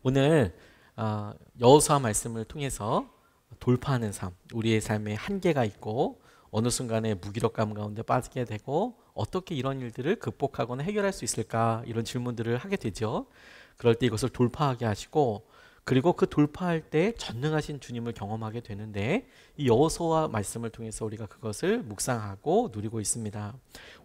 오늘 여호수아 말씀을 통해서 돌파하는 삶, 우리의 삶에 한계가 있고 어느 순간에 무기력감 가운데 빠지게 되고 어떻게 이런 일들을 극복하거나 해결할 수 있을까, 이런 질문들을 하게 되죠. 그럴 때 이것을 돌파하게 하시고, 그리고 그 돌파할 때 전능하신 주님을 경험하게 되는데, 이 여호수아 말씀을 통해서 우리가 그것을 묵상하고 누리고 있습니다.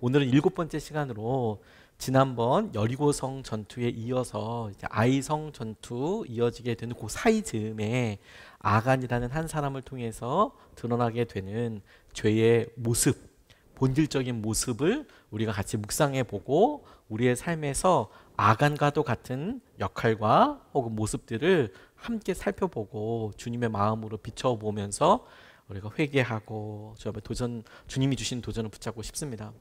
오늘은 7번째 시간으로 지난번 여리고성 전투에 이어서 이제 아이성 전투 이어지게 되는 그 사이 즈음에 아간이라는 한 사람을 통해서 드러나게 되는 죄의 모습, 본질적인 모습을 우리가 같이 묵상해 보고, 우리의 삶에서 아간과도 같은 역할과 혹은 모습들을 함께 살펴보고 주님의 마음으로 비춰보면서 우리가 회개하고 주님이 주신 도전을 붙잡고 싶습니다.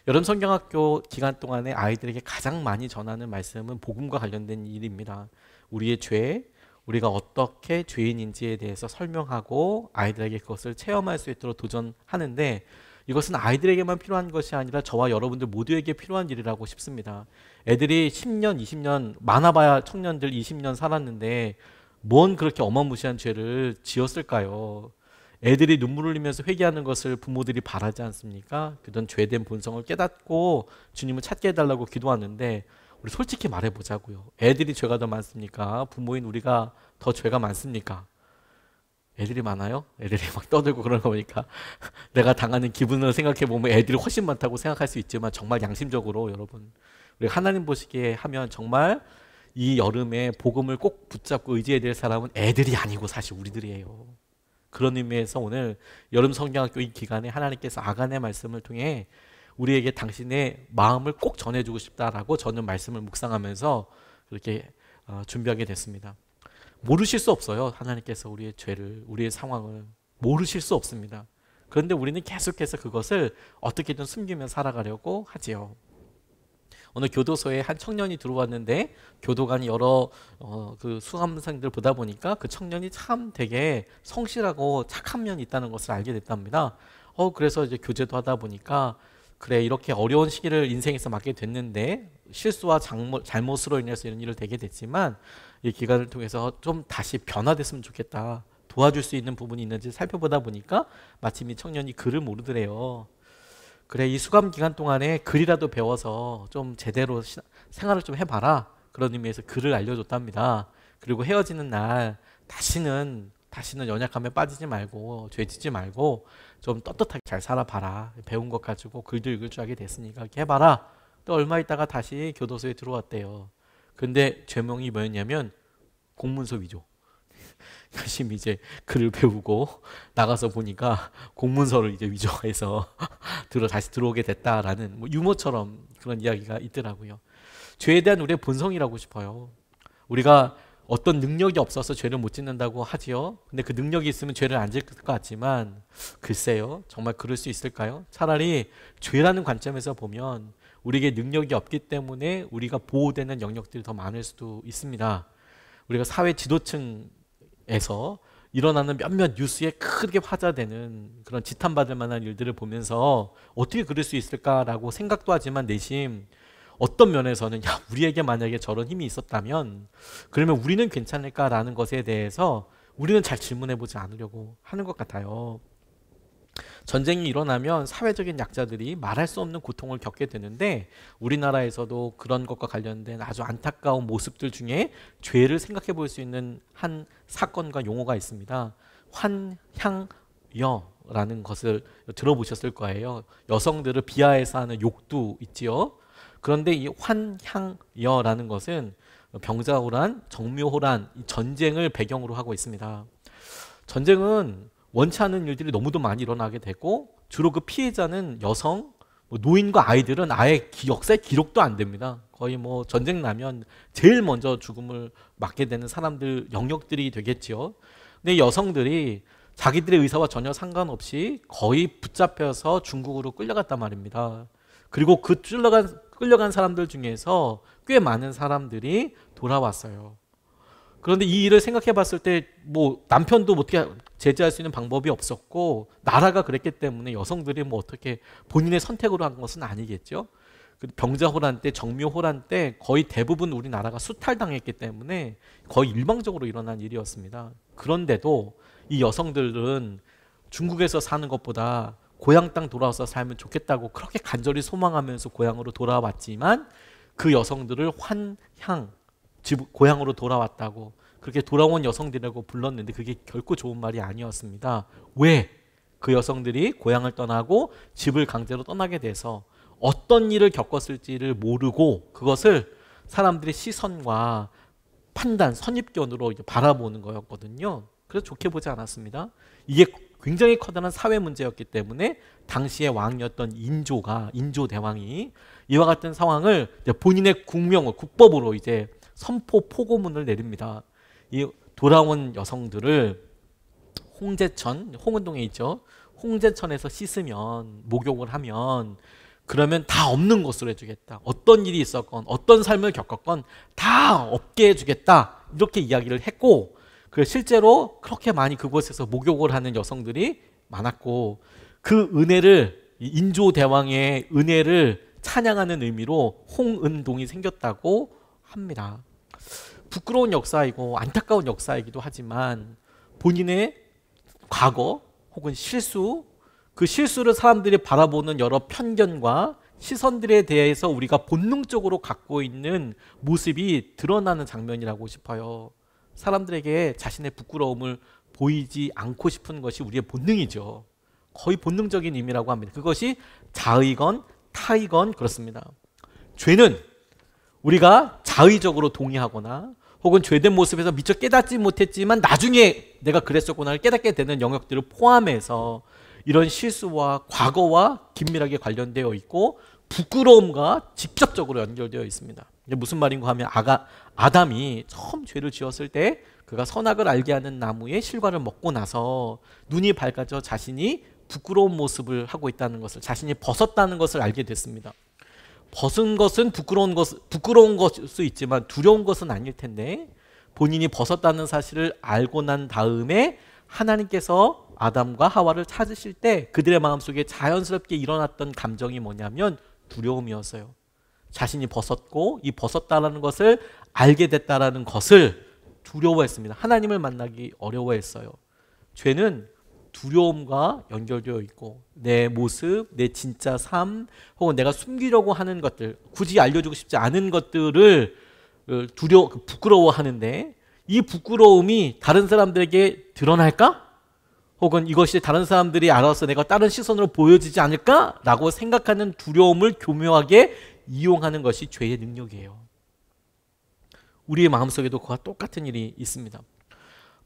여름 성경학교 기간 동안에 아이들에게 가장 많이 전하는 말씀은 복음과 관련된 일입니다. 우리의 죄, 우리가 어떻게 죄인인지에 대해서 설명하고 아이들에게 그것을 체험할 수 있도록 도전하는데, 이것은 아이들에게만 필요한 것이 아니라 저와 여러분들 모두에게 필요한 일이라고 싶습니다. 애들이 10년, 20년, 많아봐야 청년들 20년 살았는데 뭔 그렇게 어마무시한 죄를 지었을까요? 애들이 눈물 흘리면서 회개하는 것을 부모들이 바라지 않습니까? 그런 죄된 본성을 깨닫고 주님을 찾게 해달라고 기도하는데, 우리 솔직히 말해보자고요. 애들이 죄가 더 많습니까? 부모인 우리가 더 죄가 많습니까? 애들이 많아요? 애들이 막 떠들고 그러는 거 보니까 내가 당하는 기분을 생각해보면 애들이 훨씬 많다고 생각할 수 있지만, 정말 양심적으로 여러분, 우리 하나님 보시기에 하면 정말 이 여름에 복음을 꼭 붙잡고 의지해야 될 사람은 애들이 아니고 사실 우리들이에요. 그런 의미에서 오늘 여름 성경학교 이 기간에 하나님께서 아간의 말씀을 통해 우리에게 당신의 마음을 꼭 전해주고 싶다라고 저는 말씀을 묵상하면서 그렇게 준비하게 됐습니다. 모르실 수 없어요. 하나님께서 우리의 죄를, 우리의 상황을 모르실 수 없습니다. 그런데 우리는 계속해서 그것을 어떻게든 숨기며 살아가려고 하지요. 오늘 교도소에 한 청년이 들어왔는데, 교도관이 여러 그 수감생들 보다 보니까 그 청년이 참 되게 성실하고 착한 면이 있다는 것을 알게 됐답니다. 그래서 이제 교제도 하다 보니까, 그래, 이렇게 어려운 시기를 인생에서 맞게 됐는데 실수와 잘못으로 인해서 이런 일을 되게 됐지만 이 기간을 통해서 좀 다시 변화됐으면 좋겠다, 도와줄 수 있는 부분이 있는지 살펴보다 보니까 마침 이 청년이 글을 모르더래요. 그래, 이 수감 기간 동안에 글이라도 배워서 좀 제대로 생활을 좀 해봐라, 그런 의미에서 글을 알려줬답니다. 그리고 헤어지는 날 다시는 연약함에 빠지지 말고 죄 짓지 말고 좀 떳떳하게 잘 살아봐라, 배운 것 가지고 글도 읽을 줄 알게 됐으니까 이렇게 해봐라. 또 얼마 있다가 다시 교도소에 들어왔대요. 근데 죄명이 뭐였냐면 공문서 위조. 열심히 이제 글을 배우고 나가서 보니까 공문서를 이제 위조해서 다시 들어오게 됐다라는 유머처럼 그런 이야기가 있더라고요. 죄에 대한 우리의 본성이라고 싶어요. 우리가 어떤 능력이 없어서 죄를 못 짓는다고 하지요. 근데 그 능력이 있으면 죄를 안 짓을 것 같지만, 글쎄요, 정말 그럴 수 있을까요? 차라리 죄라는 관점에서 보면 우리에게 능력이 없기 때문에 우리가 보호되는 영역들이 더 많을 수도 있습니다. 우리가 사회 지도층에서 일어나는 몇몇 뉴스에 크게 화제되는 그런 지탄받을 만한 일들을 보면서 어떻게 그럴 수 있을까라고 생각도 하지만, 내심 어떤 면에서는 우리에게 만약에 저런 힘이 있었다면 그러면 우리는 괜찮을까라는 것에 대해서 우리는 잘 질문해보지 않으려고 하는 것 같아요. 전쟁이 일어나면 사회적인 약자들이 말할 수 없는 고통을 겪게 되는데, 우리나라에서도 그런 것과 관련된 아주 안타까운 모습들 중에 죄를 생각해 볼 수 있는 한 사건과 용어가 있습니다. 환향여라는 것을 들어보셨을 거예요. 여성들을 비하해서 하는 욕도 있지요. 그런데 이 환향여라는 것은 병자호란, 정묘호란, 전쟁을 배경으로 하고 있습니다. 전쟁은 원치 않은 일들이 너무도 많이 일어나게 되고, 주로 그 피해자는 여성, 노인과 아이들은 아예 역사에 기록도 안 됩니다. 거의 전쟁 나면 제일 먼저 죽음을 맞게 되는 사람들 영역들이 되겠지요. 근데 여성들이 자기들의 의사와 전혀 상관없이 거의 붙잡혀서 중국으로 끌려갔단 말입니다. 그리고 그 끌려간 사람들 중에서 꽤 많은 사람들이 돌아왔어요. 그런데 이 일을 생각해 봤을 때 남편도 어떻게 제재할 수 있는 방법이 없었고, 나라가 그랬기 때문에 여성들이 어떻게 본인의 선택으로 한 것은 아니겠죠. 병자호란 때, 정묘호란 때 거의 대부분 우리나라가 수탈당했기 때문에 거의 일방적으로 일어난 일이었습니다. 그런데도 이 여성들은 중국에서 사는 것보다 고향 땅 돌아와서 살면 좋겠다고 그렇게 간절히 소망하면서 고향으로 돌아왔지만 그 여성들을 환향, 고향으로 돌아왔다고 그렇게 돌아온 여성들이라고 불렀는데 그게 결코 좋은 말이 아니었습니다. 왜? 그 여성들이 고향을 떠나고 집을 강제로 떠나게 돼서 어떤 일을 겪었을지를 모르고 그것을 사람들의 시선과 판단, 선입견으로 이제 바라보는 거였거든요. 그래서 좋게 보지 않았습니다. 이게 굉장히 커다란 사회 문제였기 때문에 당시의 왕이었던 인조 대왕이 이와 같은 상황을 이제 본인의 국명을 국법으로 이제 선포 포고문을 내립니다. 이 돌아온 여성들을 홍제천, 홍은동에 있죠. 홍제천에서 씻으면 목욕을 하면 그러면 다 없는 것으로 해주겠다. 어떤 일이 있었건 어떤 삶을 겪었건 다 없게 해주겠다. 이렇게 이야기를 했고 실제로 그렇게 많이 그곳에서 목욕을 하는 여성들이 많았고 그 은혜를 인조 대왕의 은혜를 찬양하는 의미로 홍은동이 생겼다고 합니다. 부끄러운 역사이고 안타까운 역사이기도 하지만 본인의 과거 혹은 실수, 그 실수를 사람들이 바라보는 여러 편견과 시선들에 대해서 우리가 본능적으로 갖고 있는 모습이 드러나는 장면이라고 싶어요. 사람들에게 자신의 부끄러움을 보이지 않고 싶은 것이 우리의 본능이죠. 거의 본능적인 의미라고 합니다. 그것이 자의건 타의건 그렇습니다. 죄는 우리가 자의적으로 동의하거나 혹은 죄된 모습에서 미처 깨닫지 못했지만 나중에 내가 그랬었구나를 깨닫게 되는 영역들을 포함해서 이런 실수와 과거와 긴밀하게 관련되어 있고 부끄러움과 직접적으로 연결되어 있습니다. 이게 무슨 말인가 하면 아담이 처음 죄를 지었을 때 그가 선악을 알게 하는 나무의 실과를 먹고 나서 눈이 밝아져 자신이 부끄러운 모습을 하고 있다는 것을, 자신이 벗었다는 것을 알게 됐습니다. 벗은 것은 부끄러운 것일 수 있지만 두려운 것은 아닐 텐데 본인이 벗었다는 사실을 알고 난 다음에 하나님께서 아담과 하와를 찾으실 때 그들의 마음속에 자연스럽게 일어났던 감정이 뭐냐면 두려움이었어요. 자신이 벗었고 이 벗었다라는 것을 알게 됐다라는 것을 두려워했습니다. 하나님을 만나기 어려워했어요. 죄는 두려움과 연결되어 있고 내 모습, 내 진짜 삶 혹은 내가 숨기려고 하는 것들, 굳이 알려주고 싶지 않은 것들을 부끄러워하는데 이 부끄러움이 다른 사람들에게 드러날까? 혹은 이것이 다른 사람들이 알아서 내가 다른 시선으로 보여지지 않을까라고 생각하는 두려움을 교묘하게 이용하는 것이 죄의 능력이에요. 우리의 마음속에도 그와 똑같은 일이 있습니다.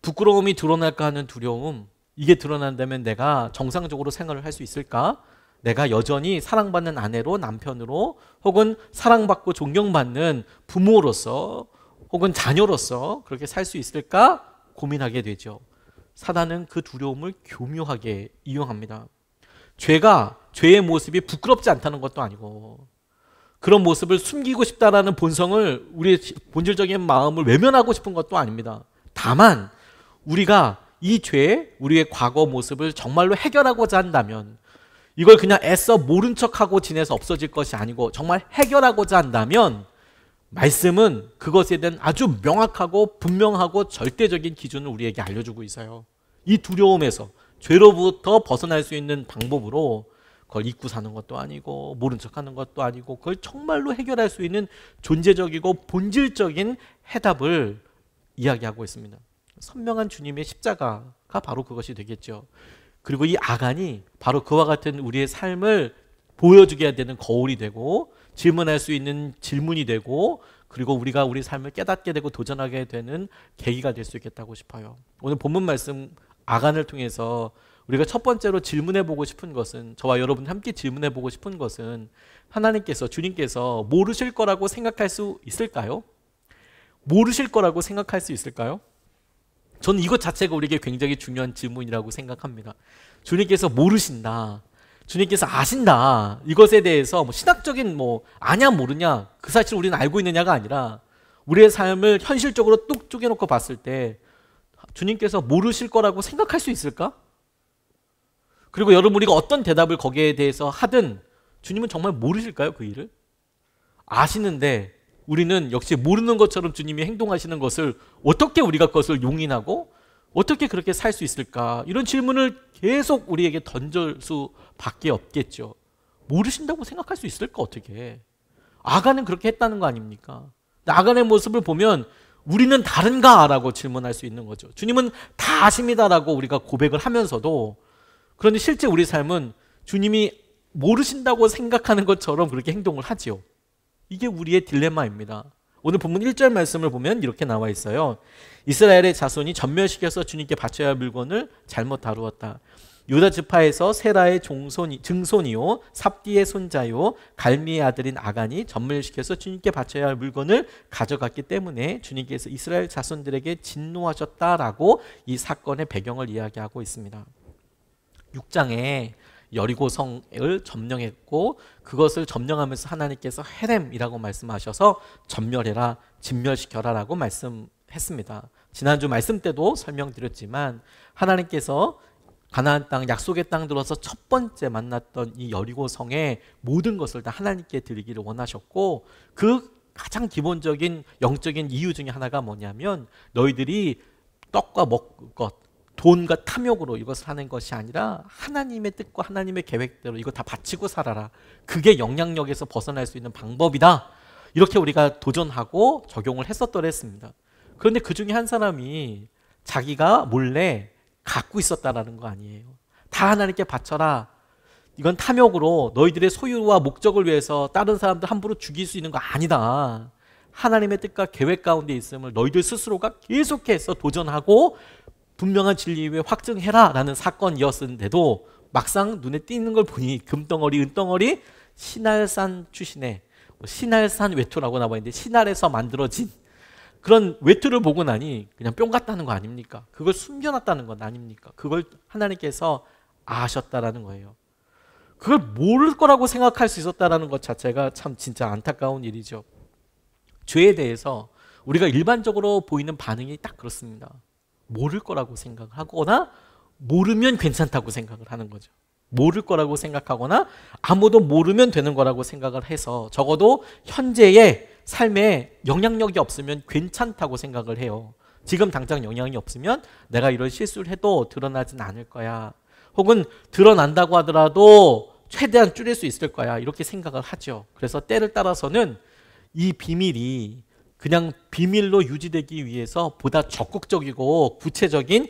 부끄러움이 드러날까 하는 두려움, 이게 드러난다면 내가 정상적으로 생활을 할 수 있을까? 내가 여전히 사랑받는 아내로, 남편으로 혹은 사랑받고 존경받는 부모로서 혹은 자녀로서 그렇게 살 수 있을까? 고민하게 되죠. 사단은 그 두려움을 교묘하게 이용합니다. 죄의 모습이 부끄럽지 않다는 것도 아니고 그런 모습을 숨기고 싶다라는 본성을, 우리의 본질적인 마음을 외면하고 싶은 것도 아닙니다. 다만 우리가 이 죄, 우리의 과거 모습을 정말로 해결하고자 한다면 이걸 그냥 애써 모른 척하고 지내서 없어질 것이 아니고 정말 해결하고자 한다면 말씀은 그것에 대한 아주 명확하고 분명하고 절대적인 기준을 우리에게 알려주고 있어요. 이 두려움에서 죄로부터 벗어날 수 있는 방법으로 그걸 잊고 사는 것도 아니고 모른 척하는 것도 아니고 그걸 정말로 해결할 수 있는 존재적이고 본질적인 해답을 이야기하고 있습니다. 선명한 주님의 십자가가 바로 그것이 되겠죠. 그리고 이 아간이 바로 그와 같은 우리의 삶을 보여주게 되는 거울이 되고 질문할 수 있는 질문이 되고 그리고 우리가 우리 삶을 깨닫게 되고 도전하게 되는 계기가 될 수 있겠다고 싶어요. 오늘 본문 말씀 아간을 통해서 우리가 첫 번째로 질문해보고 싶은 것은, 저와 여러분 함께 질문해보고 싶은 것은 하나님께서, 주님께서 모르실 거라고 생각할 수 있을까요? 모르실 거라고 생각할 수 있을까요? 저는 이것 자체가 우리에게 굉장히 중요한 질문이라고 생각합니다. 주님께서 모르신다, 주님께서 아신다, 이것에 대해서 신학적인 아냐 모르냐 그 사실을 우리는 알고 있느냐가 아니라 우리의 삶을 현실적으로 뚝 쪼개놓고 봤을 때 주님께서 모르실 거라고 생각할 수 있을까? 그리고 여러분, 우리가 어떤 대답을 거기에 대해서 하든 주님은 정말 모르실까요? 그 일을? 아시는데 우리는 역시 모르는 것처럼 주님이 행동하시는 것을 어떻게 우리가 그것을 용인하고 어떻게 그렇게 살 수 있을까? 이런 질문을 계속 우리에게 던질 수밖에 없겠죠. 모르신다고 생각할 수 있을까 어떻게? 아간은 그렇게 했다는 거 아닙니까? 아간의 모습을 보면 우리는 다른가라고 질문할 수 있는 거죠. 주님은 다 아십니다라고 우리가 고백을 하면서도 그런데 실제 우리 삶은 주님이 모르신다고 생각하는 것처럼 그렇게 행동을 하지요. 이게 우리의 딜레마입니다. 오늘 본문 1절 말씀을 보면 이렇게 나와 있어요. 이스라엘의 자손이 전멸시켜서 주님께 바쳐야 할 물건을 잘못 다루었다. 유다 지파에서 세라의 증손이요 삽디의 손자요 갈미의 아들인 아간이 전멸시켜서 주님께 바쳐야 할 물건을 가져갔기 때문에 주님께서 이스라엘 자손들에게 진노하셨다라고 이 사건의 배경을 이야기하고 있습니다. 6장에 여리고성을 점령했고 그것을 점령하면서 하나님께서 헤렘이라고 말씀하셔서 전멸해라, 진멸시켜라 라고 말씀했습니다. 지난주 말씀 때도 설명드렸지만 하나님께서 가나안 땅, 약속의 땅 들어서 첫 번째 만났던 이 여리고성의 모든 것을 다 하나님께 드리기를 원하셨고 그 가장 기본적인 영적인 이유 중에 하나가 뭐냐면 너희들이 떡과 먹을 것, 돈과 탐욕으로 이것을 하는 것이 아니라 하나님의 뜻과 하나님의 계획대로 이거 다 바치고 살아라. 그게 영향력에서 벗어날 수 있는 방법이다. 이렇게 우리가 도전하고 적용을 했었더랬습니다. 그런데 그 중에 한 사람이 자기가 몰래 갖고 있었다라는 거 아니에요. 다 하나님께 바쳐라. 이건 탐욕으로 너희들의 소유와 목적을 위해서 다른 사람들 함부로 죽일 수 있는 거 아니다. 하나님의 뜻과 계획 가운데 있음을 너희들 스스로가 계속해서 도전하고 분명한 진리 위에 확증해라 라는 사건이었는데도 막상 눈에 띄는 걸 보니 금덩어리, 은덩어리, 신할산 출신의 신할산 외투라고 나와 있는데 신할에서 만들어진 그런 외투를 보고 나니 그냥 뿅 같다는 거 아닙니까? 그걸 숨겨놨다는 건 아닙니까? 그걸 하나님께서 아셨다라는 거예요. 그걸 모를 거라고 생각할 수 있었다라는 것 자체가 참 진짜 안타까운 일이죠. 죄에 대해서 우리가 일반적으로 보이는 반응이 딱 그렇습니다. 모를 거라고 생각하거나 모르면 괜찮다고 생각을 하는 거죠. 모를 거라고 생각하거나 아무도 모르면 되는 거라고 생각을 해서 적어도 현재의 삶에 영향력이 없으면 괜찮다고 생각을 해요. 지금 당장 영향이 없으면 내가 이런 실수를 해도 드러나진 않을 거야. 혹은 드러난다고 하더라도 최대한 줄일 수 있을 거야. 이렇게 생각을 하죠. 그래서 때를 따라서는 이 비밀이 그냥 비밀로 유지되기 위해서 보다 적극적이고 구체적인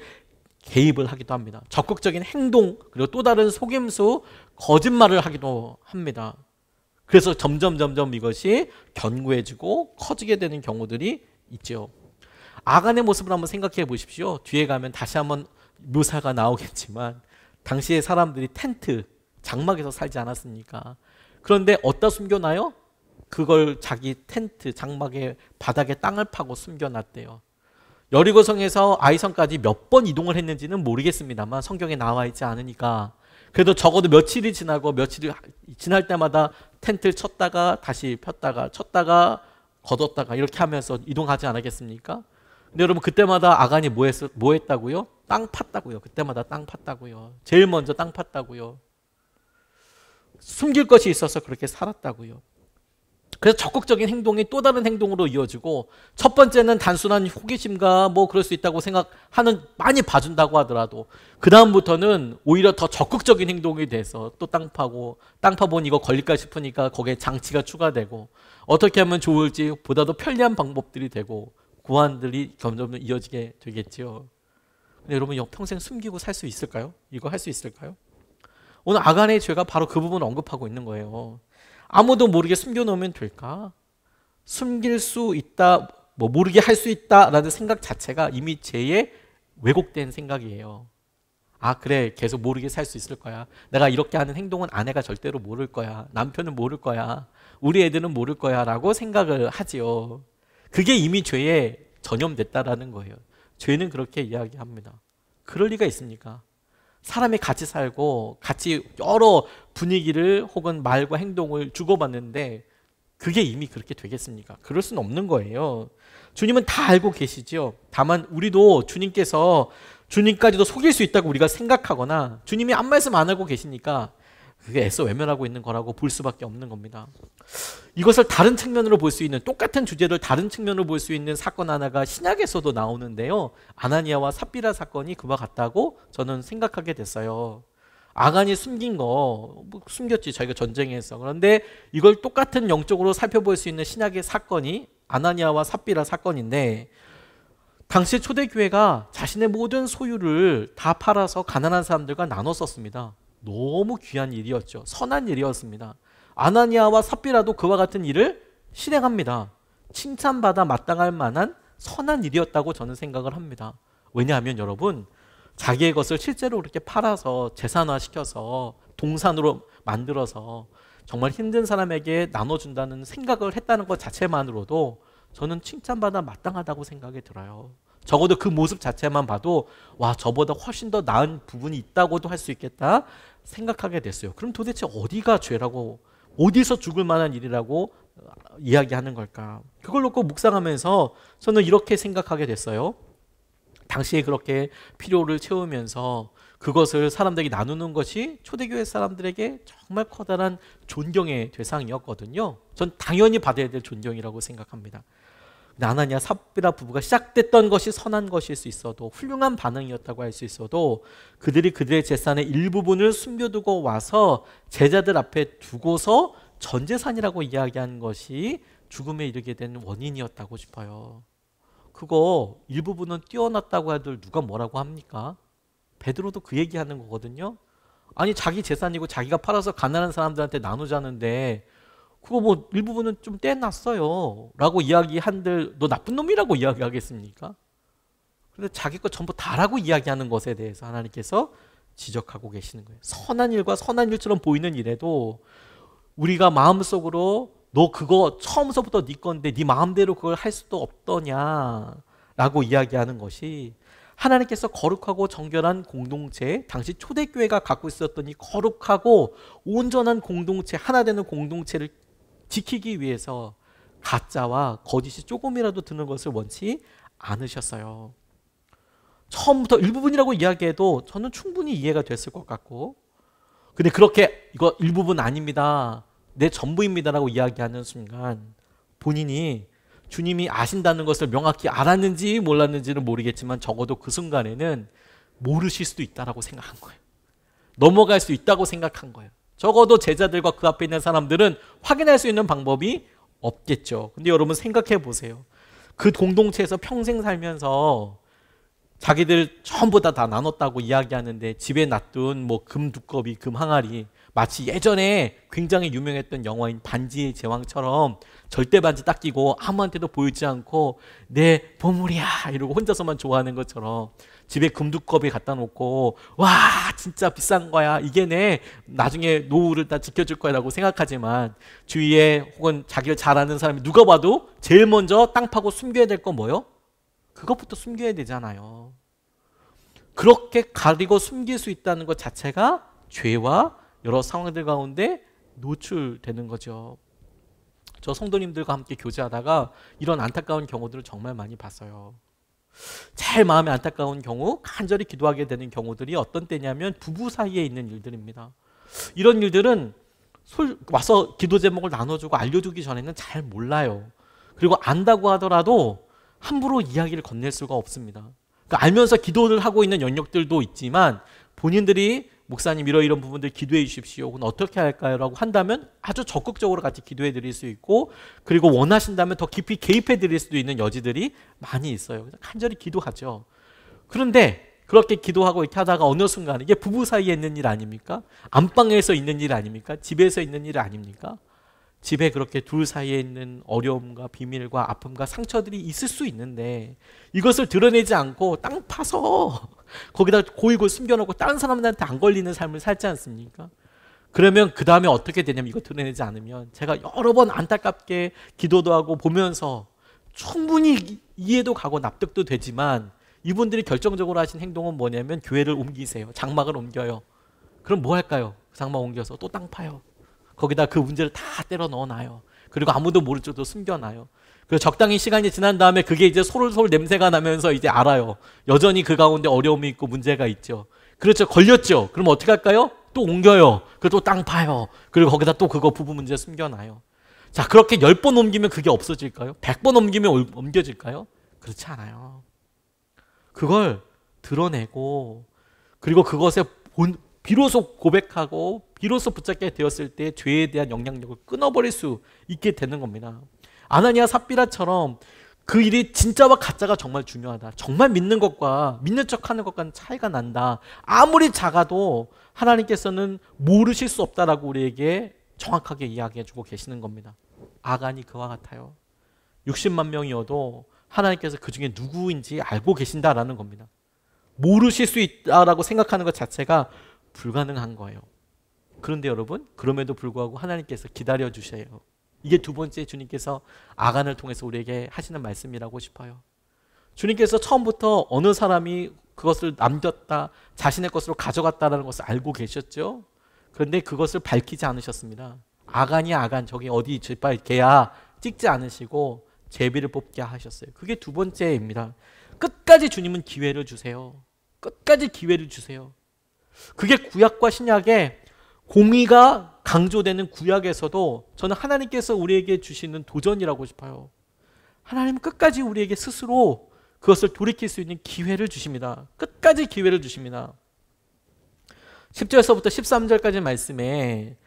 개입을 하기도 합니다. 적극적인 행동 그리고 또 다른 속임수 거짓말을 하기도 합니다. 그래서 점점 이것이 견고해지고 커지게 되는 경우들이 있죠. 아간의 모습을 한번 생각해 보십시오. 뒤에 가면 다시 한번 묘사가 나오겠지만 당시에 사람들이 텐트, 장막에서 살지 않았습니까? 그런데 어디다 숨겨놔요? 그걸 자기 텐트, 장막의 바닥에 땅을 파고 숨겨놨대요. 여리고성에서 아이성까지 몇 번 이동을 했는지는 모르겠습니다만 성경에 나와 있지 않으니까 그래도 적어도 며칠이 지나고 며칠이 지날 때마다 텐트를 쳤다가 다시 폈다가 쳤다가 걷었다가 이렇게 하면서 이동하지 않았겠습니까? 근데 여러분 그때마다 아간이 뭐 했다고요? 땅 팠다고요. 그때마다 땅 팠다고요. 제일 먼저 땅 팠다고요. 숨길 것이 있어서 그렇게 살았다고요. 그래서 적극적인 행동이 또 다른 행동으로 이어지고 첫 번째는 단순한 호기심과 뭐 그럴 수 있다고 생각하는 많이 봐준다고 하더라도 그 다음부터는 오히려 더 적극적인 행동이 돼서 또 땅 파고 땅 파보니 이거 걸릴까 싶으니까 거기에 장치가 추가되고 어떻게 하면 좋을지 보다도 편리한 방법들이 되고 고안들이 점점 이어지게 되겠죠. 근데 여러분 평생 숨기고 살 수 있을까요? 이거 할 수 있을까요? 오늘 아간의 죄가 바로 그 부분을 언급하고 있는 거예요. 아무도 모르게 숨겨놓으면 될까? 숨길 수 있다, 뭐 모르게 할 수 있다라는 생각 자체가 이미 죄의 왜곡된 생각이에요. 아 그래 계속 모르게 살 수 있을 거야. 내가 이렇게 하는 행동은 아내가 절대로 모를 거야. 남편은 모를 거야. 우리 애들은 모를 거야 라고 생각을 하지요. 그게 이미 죄에 전염됐다라는 거예요. 죄는 그렇게 이야기합니다. 그럴 리가 있습니까? 사람이 같이 살고 같이 여러 분위기를 혹은 말과 행동을 주고받는데 그게 이미 그렇게 되겠습니까? 그럴 수는 없는 거예요. 주님은 다 알고 계시죠. 다만 우리도 주님께서 주님까지도 속일 수 있다고 우리가 생각하거나 주님이 아무 말씀 안 하고 계시니까 그게 애써 외면하고 있는 거라고 볼 수밖에 없는 겁니다. 이것을 다른 측면으로 볼 수 있는, 똑같은 주제를 다른 측면으로 볼 수 있는 사건 하나가 신약에서도 나오는데요. 아나니아와 삽비라 사건이 그와 같다고 저는 생각하게 됐어요. 아간이 숨긴 거 숨겼지, 자기가 전쟁에서. 그런데 이걸 똑같은 영적으로 살펴볼 수 있는 신약의 사건이 아나니아와 삽비라 사건인데, 당시 초대교회가 자신의 모든 소유를 다 팔아서 가난한 사람들과 나눠 썼습니다. 너무 귀한 일이었죠. 선한 일이었습니다. 아나니아와 삽비라도 그와 같은 일을 실행합니다. 칭찬받아 마땅할 만한 선한 일이었다고 저는 생각을 합니다. 왜냐하면 여러분, 자기의 것을 실제로 그렇게 팔아서 재산화시켜서 동산으로 만들어서 정말 힘든 사람에게 나눠준다는 생각을 했다는 것 자체만으로도 저는 칭찬받아 마땅하다고 생각이 들어요. 적어도 그 모습 자체만 봐도 와, 저보다 훨씬 더 나은 부분이 있다고도 할 수 있겠다 생각하게 됐어요. 그럼 도대체 어디가 죄라고, 어디서 죽을 만한 일이라고 이야기하는 걸까? 그걸 놓고 묵상하면서 저는 이렇게 생각하게 됐어요. 당시에 그렇게 필요를 채우면서 그것을 사람들에게 나누는 것이 초대교회 사람들에게 정말 커다란 존경의 대상이었거든요. 전 당연히 받아야 될 존경이라고 생각합니다. 아나니아 삽비라 부부가 시작됐던 것이 선한 것일 수 있어도, 훌륭한 반응이었다고 할 수 있어도, 그들이 그들의 재산의 일부분을 숨겨두고 와서 제자들 앞에 두고서 전 재산이라고 이야기한 것이 죽음에 이르게 된 원인이었다고 싶어요. 그거 일부분은 띄워놨다고 해도 누가 뭐라고 합니까? 베드로도 그 얘기하는 거거든요. 아니, 자기 재산이고 자기가 팔아서 가난한 사람들한테 나누자는데 그거 뭐 일부분은 좀 떼놨어요 라고 이야기한들 너 나쁜 놈이라고 이야기하겠습니까? 그런데 자기 거 전부 다라고 이야기하는 것에 대해서 하나님께서 지적하고 계시는 거예요. 선한 일과 선한 일처럼 보이는 일에도 우리가 마음속으로 너 그거 처음서부터 네 건데 네 마음대로 그걸 할 수도 없더냐 라고 이야기하는 것이 하나님께서 거룩하고 정결한 공동체, 당시 초대교회가 갖고 있었던 이 거룩하고 온전한 공동체, 하나 되는 공동체를 지키기 위해서 가짜와 거짓이 조금이라도 드는 것을 원치 않으셨어요. 처음부터 일부분이라고 이야기해도 저는 충분히 이해가 됐을 것 같고, 근데 그렇게 이거 일부분 아닙니다, 내 전부입니다라고 이야기하는 순간 본인이 주님이 아신다는 것을 명확히 알았는지 몰랐는지는 모르겠지만 적어도 그 순간에는 모르실 수도 있다라고 생각한 거예요. 넘어갈 수 있다고 생각한 거예요. 적어도 제자들과 그 앞에 있는 사람들은 확인할 수 있는 방법이 없겠죠. 근데 여러분 생각해 보세요. 그 공동체에서 평생 살면서 자기들 전부 다 나눴다고 이야기하는데 집에 놔둔 뭐 금 두꺼비, 금 항아리, 마치 예전에 굉장히 유명했던 영화인 반지의 제왕처럼 절대 반지 딱 끼고 아무한테도 보이지 않고 내 보물이야 이러고 혼자서만 좋아하는 것처럼 집에 금두꺼비 갖다 놓고 와 진짜 비싼 거야, 이게 내 나중에 노후를 다 지켜줄 거야 라고 생각하지만 주위에 혹은 자기를 잘 아는 사람이 누가 봐도 제일 먼저 땅 파고 숨겨야 될 건 뭐요? 그것부터 숨겨야 되잖아요. 그렇게 가리고 숨길 수 있다는 것 자체가 죄와 여러 상황들 가운데 노출되는 거죠. 저 성도님들과 함께 교제하다가 이런 안타까운 경우들을 정말 많이 봤어요. 제일 마음이 안타까운 경우, 간절히 기도하게 되는 경우들이 어떤 때냐면 부부 사이에 있는 일들입니다. 이런 일들은 와서 기도 제목을 나눠주고 알려주기 전에는 잘 몰라요. 그리고 안다고 하더라도 함부로 이야기를 건넬 수가 없습니다. 그러니까 알면서 기도를 하고 있는 영역들도 있지만 본인들이 목사님 이런 부분들 기도해 주십시오, 그건 어떻게 할까요? 라고 한다면 아주 적극적으로 같이 기도해 드릴 수 있고, 그리고 원하신다면 더 깊이 개입해 드릴 수도 있는 여지들이 많이 있어요. 그래서 간절히 기도하죠. 그런데 그렇게 기도하고 이렇게 하다가 어느 순간 이게 부부 사이에 있는 일 아닙니까? 안방에서 있는 일 아닙니까? 집에서 있는 일 아닙니까? 집에 그렇게 둘 사이에 있는 어려움과 비밀과 아픔과 상처들이 있을 수 있는데 이것을 드러내지 않고 땅 파서 거기다 고이고 숨겨놓고 다른 사람들한테 안 걸리는 삶을 살지 않습니까? 그러면 그 다음에 어떻게 되냐면 이거 드러내지 않으면 제가 여러 번 안타깝게 기도도 하고 보면서 충분히 이해도 가고 납득도 되지만 이분들이 결정적으로 하신 행동은 뭐냐면 교회를 옮기세요. 장막을 옮겨요. 그럼 뭐 할까요? 장막 옮겨서 또 땅 파요. 거기다 그 문제를 다 때려 넣어놔요. 그리고 아무도 모를 줄도 숨겨놔요. 그래서 적당히 시간이 지난 다음에 그게 이제 솔솔 냄새가 나면서 이제 알아요. 여전히 그 가운데 어려움이 있고 문제가 있죠. 그렇죠. 걸렸죠. 그럼 어떻게 할까요? 또 옮겨요. 그리고 또 땅 파요. 그리고 거기다 또 그거 부부 문제 숨겨놔요. 자, 그렇게 10번 옮기면 그게 없어질까요? 100번 옮기면 옮겨질까요? 그렇지 않아요. 그걸 드러내고, 그리고 그것에 비로소 고백하고 비로소 붙잡게 되었을 때 죄에 대한 영향력을 끊어버릴 수 있게 되는 겁니다. 아나니아 삽비라처럼 그 일이 진짜와 가짜가 정말 중요하다. 정말 믿는 것과 믿는 척하는 것과는 차이가 난다. 아무리 작아도 하나님께서는 모르실 수 없다라고 우리에게 정확하게 이야기해주고 계시는 겁니다. 아간이 그와 같아요. 60만 명이어도 하나님께서 그 중에 누구인지 알고 계신다라는 겁니다. 모르실 수 있다라고 생각하는 것 자체가 불가능한 거예요. 그런데 여러분, 그럼에도 불구하고 하나님께서 기다려 주셔요. 이게 두 번째 주님께서 아간을 통해서 우리에게 하시는 말씀이라고 싶어요. 주님께서 처음부터 어느 사람이 그것을 남겼다, 자신의 것으로 가져갔다는 것을 알고 계셨죠. 그런데 그것을 밝히지 않으셨습니다. 아간이 아간, 저기 어디 제발 걔야 찍지 않으시고 제비를 뽑게 하셨어요. 그게 두 번째입니다. 끝까지 주님은 기회를 주세요. 끝까지 기회를 주세요. 그게 구약과 신약의 공의가 강조되는 구약에서도 저는 하나님께서 우리에게 주시는 도전이라고 싶어요. 하나님은 끝까지 우리에게 스스로 그것을 돌이킬 수 있는 기회를 주십니다. 끝까지 기회를 주십니다. 10절에서부터 13절까지 말씀에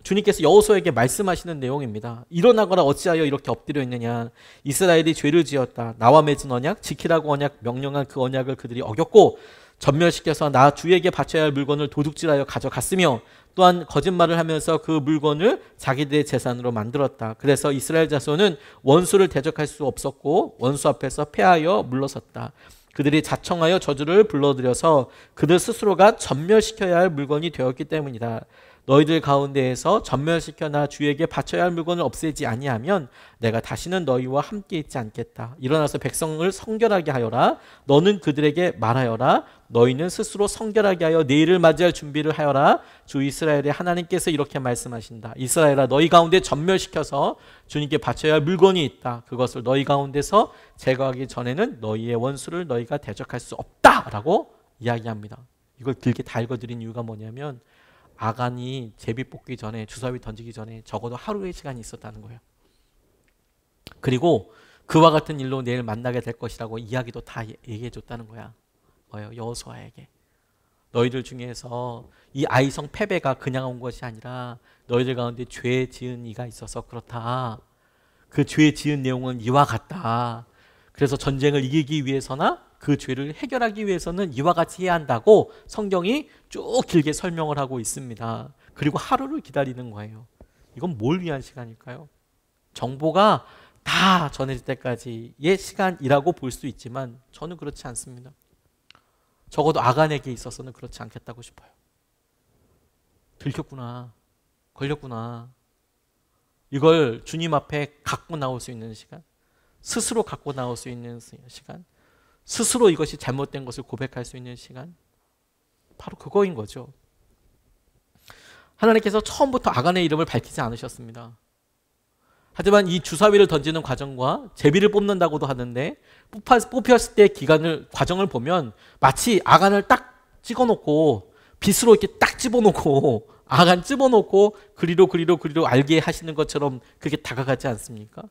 주님께서 여호수아에게 말씀하시는 내용입니다. 일어나거라 어찌하여 이렇게 엎드려 있느냐. 이스라엘이 죄를 지었다. 나와 맺은 언약, 지키라고 언약 명령한 그 언약을 그들이 어겼고 전멸시켜서 나 주에게 바쳐야 할 물건을 도둑질하여 가져갔으며 또한 거짓말을 하면서 그 물건을 자기들의 재산으로 만들었다. 그래서 이스라엘 자손은 원수를 대적할 수 없었고 원수 앞에서 패하여 물러섰다. 그들이 자청하여 저주를 불러들여서 그들 스스로가 전멸시켜야 할 물건이 되었기 때문이다. 너희들 가운데에서 전멸시켜 나 주에게 바쳐야 할 물건을 없애지 아니하면 내가 다시는 너희와 함께 있지 않겠다. 일어나서 백성을 성결하게 하여라. 너는 그들에게 말하여라. 너희는 스스로 성결하게 하여 내일을 맞이할 준비를 하여라. 주 이스라엘의 하나님께서 이렇게 말씀하신다. 이스라엘아, 너희 가운데 전멸시켜서 주님께 바쳐야 할 물건이 있다. 그것을 너희 가운데서 제거하기 전에는 너희의 원수를 너희가 대적할 수 없다라고 이야기합니다. 이걸 길게 다 읽어드린 이유가 뭐냐면 아간이 제비 뽑기 전에, 주사위 던지기 전에 적어도 하루의 시간이 있었다는 거예요. 그리고 그와 같은 일로 내일 만나게 될 것이라고 이야기도 다 얘기해 줬다는 거야. 여호수아에게. 너희들 중에서 이 아이성 패배가 그냥 온 것이 아니라 너희들 가운데 죄 지은 이가 있어서 그렇다. 그 죄 지은 내용은 이와 같다. 그래서 전쟁을 이기기 위해서나 그 죄를 해결하기 위해서는 이와 같이 해야 한다고 성경이 쭉 길게 설명을 하고 있습니다. 그리고 하루를 기다리는 거예요. 이건 뭘 위한 시간일까요? 정보가 다 전해질 때까지의 시간이라고 볼 수 있지만 저는 그렇지 않습니다. 적어도 아간에게 있어서는 그렇지 않겠다고 싶어요. 들켰구나. 걸렸구나. 이걸 주님 앞에 갖고 나올 수 있는 시간, 스스로 갖고 나올 수 있는 시간, 스스로 이것이 잘못된 것을 고백할 수 있는 시간, 바로 그거인 거죠. 하나님께서 처음부터 아간의 이름을 밝히지 않으셨습니다. 하지만 이 주사위를 던지는 과정과 제비를 뽑는다고도 하는데 뽑혔을 때 과정을 보면 마치 아간을 딱 찍어놓고 빗으로 이렇게 딱 집어놓고 아간 집어놓고 그리로 알게 하시는 것처럼 그게 다가가지 않습니까?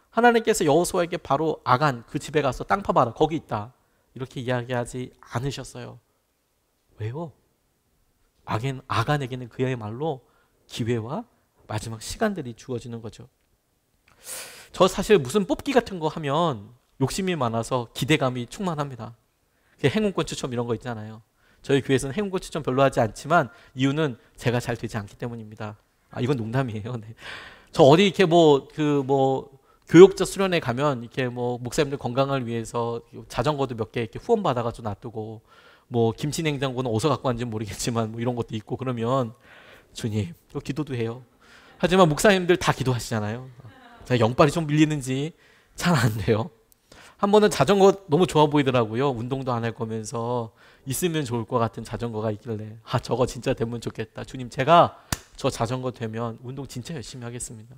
하나님께서 여호수아에게 바로 아간 그 집에 가서 땅 파봐라 거기 있다 이렇게 이야기하지 않으셨어요. 왜요? 아간에게는 그야말로 기회와 마지막 시간들이 주어지는 거죠. 저 사실 무슨 뽑기 같은 거 하면 욕심이 많아서 기대감이 충만합니다. 행운권 추첨 이런 거 있잖아요. 저희 교회에서는 행운권 추첨 별로 하지 않지만 이유는 제가 잘 되지 않기 때문입니다. 이건 농담이에요. 네. 저 어디 이렇게 교육자 수련회 가면 이렇게 목사님들 건강을 위해서 자전거도 몇 개 이렇게 후원 받아가지고 놔두고 김치 냉장고는 어디서 갖고 왔는지 모르겠지만 이런 것도 있고 그러면 주님 기도도 해요. 하지만 목사님들 다 기도하시잖아요. 제가 영빨이 좀 밀리는지 잘 안 돼요. 한 번은 자전거 너무 좋아 보이더라고요. 운동도 안 할 거면서 있으면 좋을 것 같은 자전거가 있길래 저거 진짜 되면 좋겠다. 주님 제가 저 자전거 되면 운동 진짜 열심히 하겠습니다.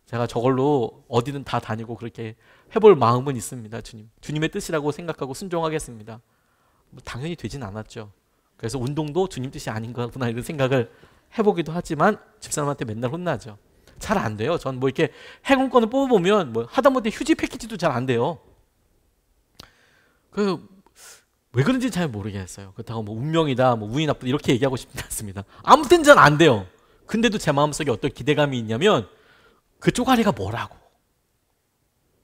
제가 저걸로 어디든 다 다니고 그렇게 해볼 마음은 있습니다. 주님의 뜻이라고 생각하고 순종하겠습니다. 당연히 되진 않았죠. 그래서 운동도 주님 뜻이 아닌 거구나 이런 생각을 해보기도 하지만 집사람한테 맨날 혼나죠. 잘 안 돼요. 전 뭐 이렇게 행운권을 뽑아보면 뭐 하다못해 휴지 패키지도 잘 안 돼요. 왜 그런지 잘 모르겠어요. 그렇다고 뭐 운명이다, 뭐 운이 나쁘다 이렇게 얘기하고 싶지 않습니다. 아무튼 잘 안 돼요. 근데도 제 마음속에 어떤 기대감이 있냐면 그 쪼가리가 뭐라고,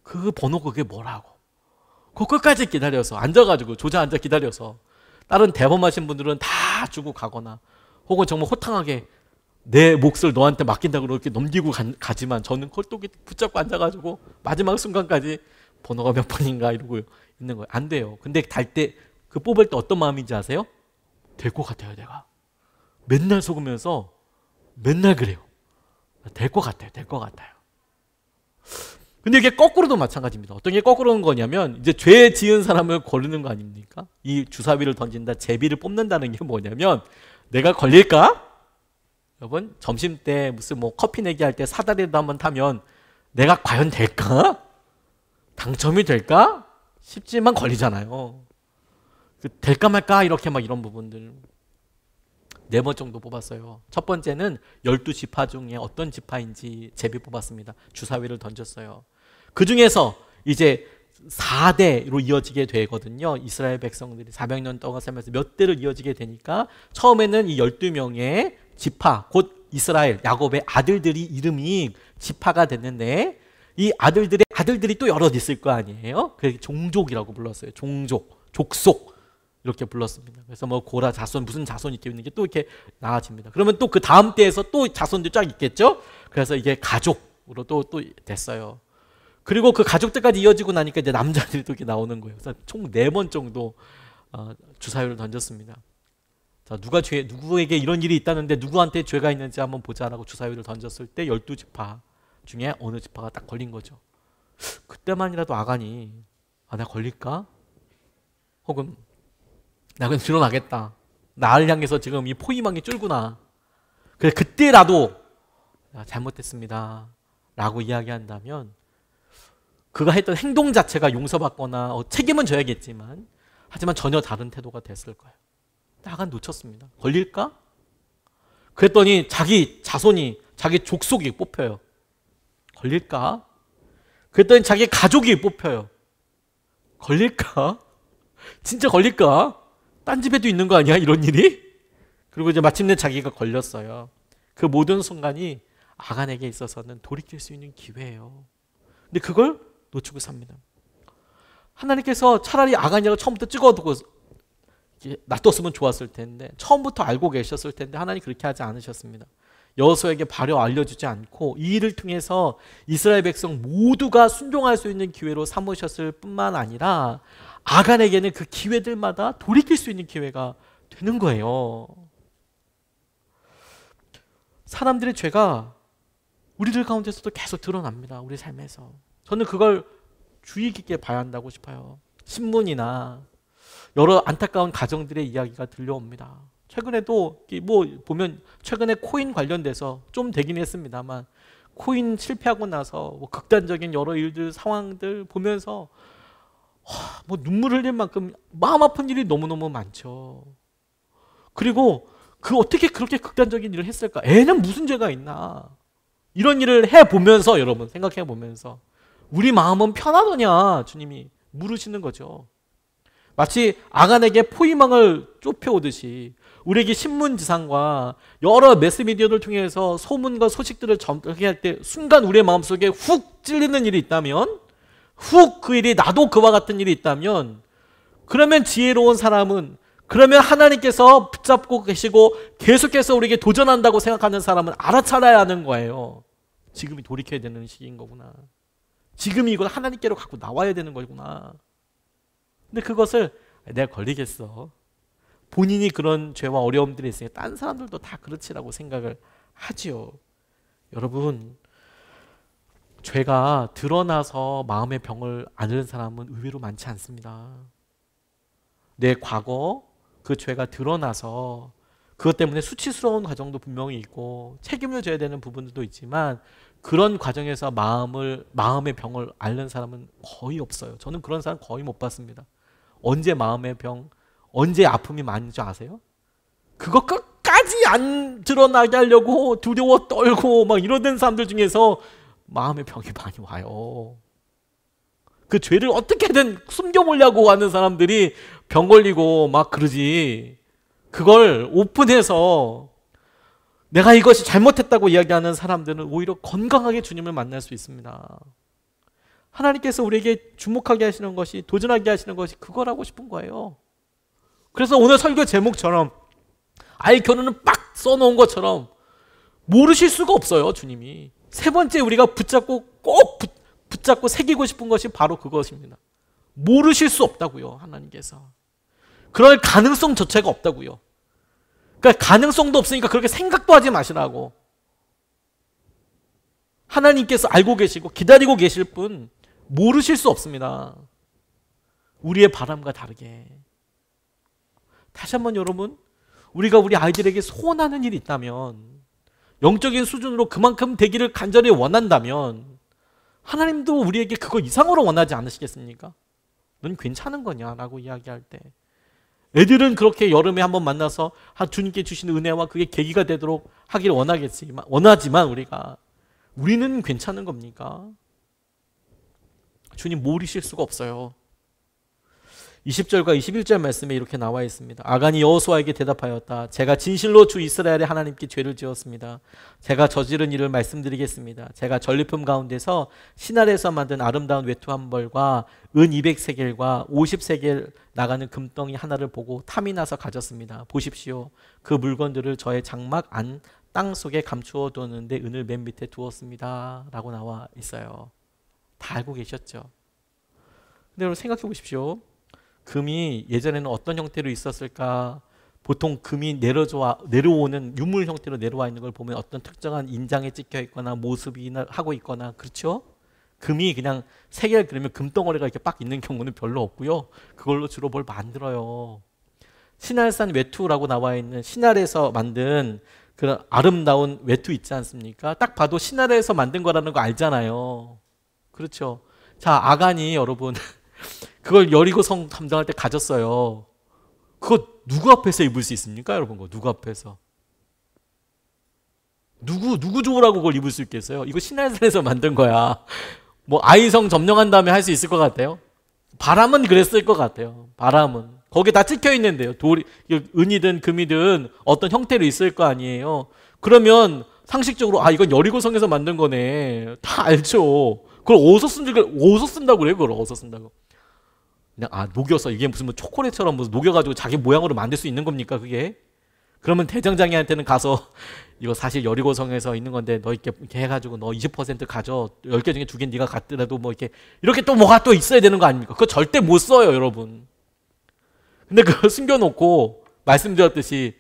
그 번호 그게 뭐라고, 그 끝까지 기다려서 앉아가지고 조자 앉아 기다려서 다른 대범하신 분들은 다 주고 가거나 혹은 정말 호탕하게 내 몫을 너한테 맡긴다고 그렇게 넘기고 가지만 저는 그걸 또 붙잡고 앉아가지고 마지막 순간까지 번호가 몇 번인가 이러고 있는 거예요. 안 돼요. 근데 달 때 그 뽑을 때 어떤 마음인지 아세요? 될 것 같아요. 내가 맨날 속으면서 맨날 그래요. 될 것 같아요. 될 것 같아요. 근데 이게 거꾸로도 마찬가지입니다. 어떤 게 거꾸로는 거냐면 이제 죄 지은 사람을 거르는 거 아닙니까? 이 주사위를 던진다, 제비를 뽑는다는 게 뭐냐면 내가 걸릴까? 여러분 점심 때 무슨 뭐 커피 내기 할 때 사다리도 한번 타면 내가 과연 될까? 당첨이 될까? 쉽지만 걸리잖아요. 될까 말까 이렇게 막 이런 부분들 4번 정도 뽑았어요. 첫 번째는 12지파 중에 어떤 지파인지 제비 뽑았습니다. 주사위를 던졌어요. 그 중에서 이제 4대로 이어지게 되거든요. 이스라엘 백성들이 400년 동안 살면서 몇 대로 이어지게 되니까 처음에는 이 12명의 지파, 곧 이스라엘, 야곱의 아들들이 이름이 지파가 됐는데 이 아들들이 또 여럿 있을 거 아니에요? 그래서 종족이라고 불렀어요. 족속 이렇게 불렀습니다. 그래서 뭐 고라 자손 무슨 자손 이렇게 있는 게 또 이렇게 나아집니다. 그러면 또 그 다음 때에서 또 자손들 쫙 있겠죠? 그래서 이게 가족으로 또 됐어요. 그리고 그 가족들까지 이어지고 나니까 이제 남자들이 또 이렇게 나오는 거예요. 그래서 총 4번 정도 주사위를 던졌습니다. 자, 누구에게 이런 일이 있다는데 누구한테 죄가 있는지 한번 보자라고 주사위를 던졌을 때 12지파 중에 어느 지파가 딱 걸린 거죠. 그때만이라도 아간이 나 걸릴까? 혹은 나 그냥 드러나겠다. 나를 향해서 지금 이 포위망이 쫄구나. 그래 그때라도 잘못했습니다 라고 이야기한다면 그가 했던 행동 자체가 용서받거나 책임은 져야겠지만 하지만 전혀 다른 태도가 됐을 거예요. 나간 놓쳤습니다. 걸릴까? 그랬더니 자기 자손이 자기 족속이 뽑혀요. 걸릴까? 그랬더니 자기 가족이 뽑혀요. 걸릴까? 진짜 걸릴까? 딴 집에도 있는 거 아니야? 이런 일이? 그리고 이제 마침내 자기가 걸렸어요. 그 모든 순간이 아간에게 있어서는 돌이킬 수 있는 기회예요. 근데 그걸 놓치고 삽니다. 하나님께서 차라리 아간이라고 처음부터 찍어두고 놔뒀으면 좋았을 텐데 처음부터 알고 계셨을 텐데 하나님 그렇게 하지 않으셨습니다. 여호수아에게 바로 알려주지 않고 이 일을 통해서 이스라엘 백성 모두가 순종할 수 있는 기회로 삼으셨을 뿐만 아니라 아간에게는 그 기회들마다 돌이킬 수 있는 기회가 되는 거예요. 사람들의 죄가 우리들 가운데서도 계속 드러납니다. 우리 삶에서. 저는 그걸 주의 깊게 봐야 한다고 싶어요. 신문이나 여러 안타까운 가정들의 이야기가 들려옵니다. 최근에도 뭐 보면 최근에 코인 관련돼서 좀 되긴 했습니다만 코인 실패하고 나서 뭐 극단적인 여러 일들 상황들 보면서 뭐 눈물 흘릴 만큼 마음 아픈 일이 너무너무 많죠. 그리고 어떻게 그렇게 극단적인 일을 했을까? 애는 무슨 죄가 있나? 이런 일을 해보면서 여러분 생각해보면서 우리 마음은 편하더냐 주님이 물으시는 거죠. 마치 아간에게 포위망을 좁혀오듯이 우리에게 신문지상과 여러 매스미디어를 통해서 소문과 소식들을 전하게 때 순간 우리의 마음속에 훅 찔리는 일이 있다면 훅 그 일이 나도 그와 같은 일이 있다면 그러면 지혜로운 사람은 그러면 하나님께서 붙잡고 계시고 계속해서 우리에게 도전한다고 생각하는 사람은 알아차려야 하는 거예요. 지금이 돌이켜야 되는 시기인 거구나. 지금이 이걸 하나님께로 갖고 나와야 되는 거구나. 근데 그것을 내가 걸리겠어. 본인이 그런 죄와 어려움들이 있으니까 다른 사람들도 다 그렇지라고 생각을 하지요. 여러분 죄가 드러나서 마음의 병을 앓는 사람은 의외로 많지 않습니다. 내 과거 그 죄가 드러나서 그것 때문에 수치스러운 과정도 분명히 있고 책임을 져야 되는 부분도 있지만 그런 과정에서 마음의 병을 앓는 사람은 거의 없어요. 저는 그런 사람 거의 못 봤습니다. 언제 마음의 병, 언제 아픔이 많은 줄 아세요? 그거 끝까지 안 드러나게 하려고 두려워 떨고 막 이러던 사람들 중에서 마음의 병이 많이 와요. 그 죄를 어떻게든 숨겨보려고 하는 사람들이 병 걸리고 막 그러지. 그걸 오픈해서 내가 이것이 잘못했다고 이야기하는 사람들은 오히려 건강하게 주님을 만날 수 있습니다. 하나님께서 우리에게 주목하게 하시는 것이, 도전하게 하시는 것이 그거라고 싶은 거예요. 그래서 오늘 설교 제목처럼 아이 결혼은 빡 써놓은 것처럼 모르실 수가 없어요, 주님이. 세 번째 우리가 붙잡고 새기고 싶은 것이 바로 그것입니다. 모르실 수 없다고요, 하나님께서. 그럴 가능성 자체가 없다고요. 그러니까 가능성도 없으니까 그렇게 생각도 하지 마시라고. 하나님께서 알고 계시고 기다리고 계실 뿐 모르실 수 없습니다. 우리의 바람과 다르게. 다시 한번 여러분, 우리가 우리 아이들에게 소원하는 일이 있다면, 영적인 수준으로 그만큼 되기를 간절히 원한다면 하나님도 우리에게 그거 이상으로 원하지 않으시겠습니까? 넌 괜찮은 거냐? 라고 이야기할 때 애들은 그렇게 여름에 한번 만나서 주님께 주신 은혜와 그게 계기가 되도록 하기를 원하지만 우리는 괜찮은 겁니까? 주님 모르실 수가 없어요. 20절과 21절 말씀에 이렇게 나와 있습니다. 아간이 여호수아에게 대답하였다. 제가 진실로 주 이스라엘의 하나님께 죄를 지었습니다. 제가 저지른 일을 말씀드리겠습니다. 제가 전리품 가운데서 신할에서 만든 아름다운 외투 한 벌과 은 200세겔과 50세겔 나가는 금덩이 하나를 보고 탐이 나서 가졌습니다. 보십시오. 그 물건들을 저의 장막 안 땅 속에 감추어 두었는데 은을 맨 밑에 두었습니다. 라고 나와 있어요. 다 알고 계셨죠? 근데 여러분 생각해 보십시오. 금이 예전에는 어떤 형태로 있었을까? 보통 금이 내려오는 유물 형태로 내려와 있는 걸 보면 어떤 특정한 인장에 찍혀 있거나 모습이 하고 있거나, 그렇죠? 금이 그냥 세겔 그러면 금덩어리가 이렇게 빡 있는 경우는 별로 없고요. 그걸로 주로 뭘 만들어요. 신할산 외투라고 나와 있는 신할에서 만든 그런 아름다운 외투 있지 않습니까? 딱 봐도 신할에서 만든 거라는 거 알잖아요. 그렇죠? 자, 아간이 여러분 그걸 여리고성 감당할 때 가졌어요. 그거 누구 앞에서 입을 수 있습니까? 여러분, 그거 누구 앞에서? 누구 좋으라고 그걸 입을 수 있겠어요? 이거 신할산에서 만든 거야. 뭐 아이성 점령한 다음에 할 수 있을 것 같아요? 바람은 그랬을 것 같아요. 바람은. 거기에 다 찍혀 있는데요. 은이든 금이든 어떤 형태로 있을 거 아니에요. 그러면 상식적으로 이건 여리고성에서 만든 거네. 다 알죠. 그걸 어디서 쓴다고 그래요? 그걸 어디서 쓴다고? 그냥 녹여서 이게 무슨 뭐 초콜릿처럼 무슨 녹여가지고 자기 모양으로 만들 수 있는 겁니까 그게? 그러면 대장장이한테는 가서 이거 사실 여리고성에서 있는 건데 너 이렇게 해가지고 너 20% 가져. 10개 중에 2개 네가 갖더라도 뭐 이렇게 또 뭐가 또 있어야 되는 거 아닙니까? 그거 절대 못 써요, 여러분. 근데 그걸 숨겨놓고 말씀드렸듯이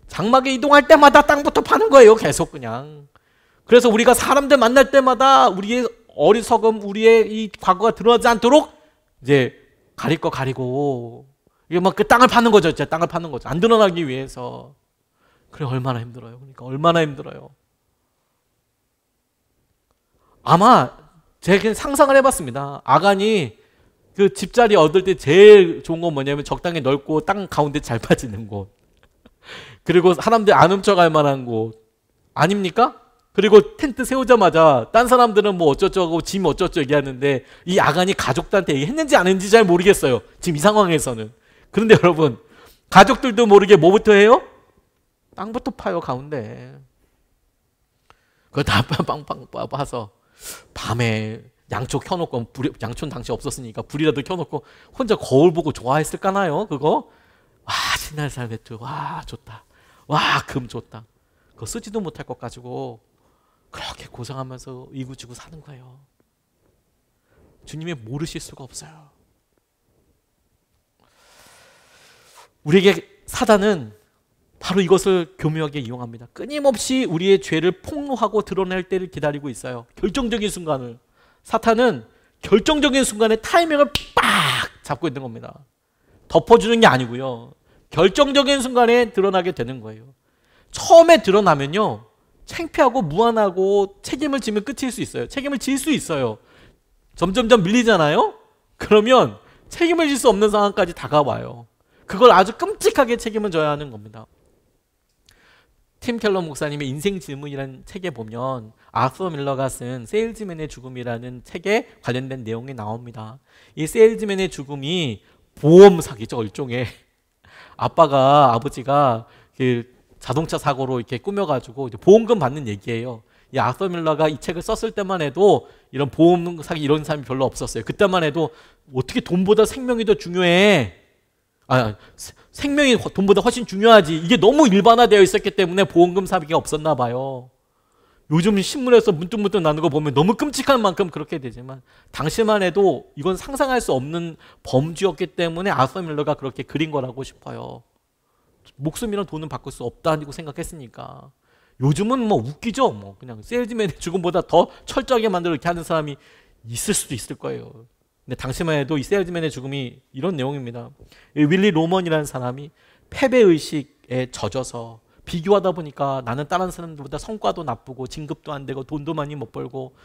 장막에 이동할 때마다 땅부터 파는 거예요, 계속 그냥. 그래서 우리가 사람들 만날 때마다 우리의 어리석음, 우리의 이 과거가 드러나지 않도록 이제 가릴 거 가리고, 이게 막 그 땅을 파는 거죠, 진짜 땅을 파는 거죠. 안 드러나기 위해서. 그래, 얼마나 힘들어요. 그러니까 얼마나 힘들어요. 아마 제가 그냥 상상을 해봤습니다. 아간이 그 집자리 얻을 때 제일 좋은 건 뭐냐면 적당히 넓고 땅 가운데 잘 빠지는 곳. 그리고 사람들 안 훔쳐갈 만한 곳. 아닙니까? 그리고 텐트 세우자마자 딴 사람들은 뭐 어쩌저쩌고 짐 어쩌저쩌 얘기하는데 이 아간이 가족들한테 얘기했는지 안 했는지 잘 모르겠어요. 지금 이 상황에서는. 그런데 여러분, 가족들도 모르게 뭐부터 해요? 땅부터 파요, 가운데. 그거 다 빵빵 파서 밤에 양초 켜놓고, 양초는 당시 없었으니까 불이라도 켜놓고 혼자 거울 보고 좋아했을까나요? 그거? 와, 신할산 외투. 와, 좋다. 와, 금 좋다. 그거 쓰지도 못할 것 가지고 그렇게 고생하면서 이구지구 사는 거예요. 주님이 모르실 수가 없어요. 우리에게 사단은 바로 이것을 교묘하게 이용합니다. 끊임없이 우리의 죄를 폭로하고 드러낼 때를 기다리고 있어요. 결정적인 순간을. 사탄은 결정적인 순간에 타이밍을 빡 잡고 있는 겁니다. 덮어주는 게 아니고요. 결정적인 순간에 드러나게 되는 거예요. 처음에 드러나면요, 창피하고 무안하고 책임을 지면 끝일 수 있어요. 책임을 질 수 있어요. 점점점 밀리잖아요. 그러면 책임을 질 수 없는 상황까지 다가와요. 그걸 아주 끔찍하게 책임을 져야 하는 겁니다. 팀 켈러 목사님의 인생 질문이라는 책에 보면 아서 밀러가 쓴 세일즈맨의 죽음이라는 책에 관련된 내용이 나옵니다. 이 세일즈맨의 죽음이 보험 사기죠. 일종의 아버지가 그 자동차 사고로 이렇게 꾸며가지고 이제 보험금 받는 얘기예요. 이 아서 밀러가 이 책을 썼을 때만 해도 이런 보험 사기 이런 사람이 별로 없었어요. 그때만 해도 어떻게 돈보다 생명이 더 중요해? 생명이 돈보다 훨씬 중요하지. 이게 너무 일반화되어 있었기 때문에 보험금 사기가 없었나 봐요. 요즘 신문에서 문득문득 나는 거 보면 너무 끔찍한 만큼 그렇게 되지만 당시만 해도 이건 상상할 수 없는 범죄였기 때문에 아서 밀러가 그렇게 그린 거라고 싶어요. 목숨이랑 돈은 바꿀 수 없다고 생각했으니까. 요즘은 뭐 웃기죠. 뭐 그냥 세일즈맨의 죽음보다 더 철저하게 만들어 이렇게 하는 사람이 있을 수도 있을 거예요. 근데 당시만 해도 이 세일즈맨의 죽음이 이런 내용입니다. 윌리 로먼이라는 사람이 패배의식에 젖어서 비교하다 보니까 나는 다른 사람들보다 성과도 나쁘고 진급도 안 되고 돈도 많이 못 벌고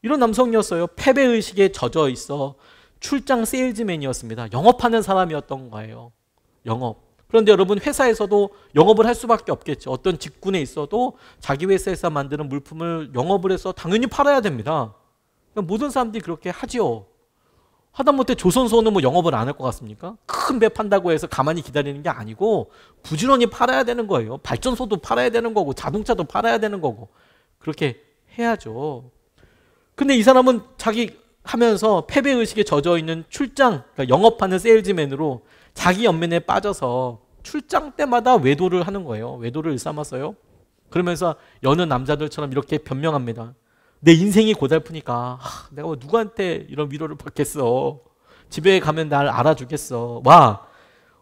이런 남성이었어요. 패배의식에 젖어 있어 출장 세일즈맨이었습니다. 영업하는 사람이었던 거예요. 영업. 그런데 여러분 회사에서도 영업을 할 수밖에 없겠죠. 어떤 직군에 있어도 자기 회사에서 만드는 물품을 영업을 해서 당연히 팔아야 됩니다. 모든 사람들이 그렇게 하지요. 하다못해 조선소는 뭐 영업을 안 할 것 같습니까? 큰 배 판다고 해서 가만히 기다리는 게 아니고 부지런히 팔아야 되는 거예요. 발전소도 팔아야 되는 거고 자동차도 팔아야 되는 거고 그렇게 해야죠. 근데 이 사람은 자기 하면서 패배의식에 젖어 있는 출장, 그러니까 영업하는 세일즈맨으로 자기 연민에 빠져서 출장 때마다 외도를 하는 거예요. 외도를 일삼았어요. 그러면서 여느 남자들처럼 이렇게 변명합니다. 내 인생이 고달프니까 내가 뭐 누구한테 이런 위로를 받겠어. 집에 가면 날 알아주겠어. 와,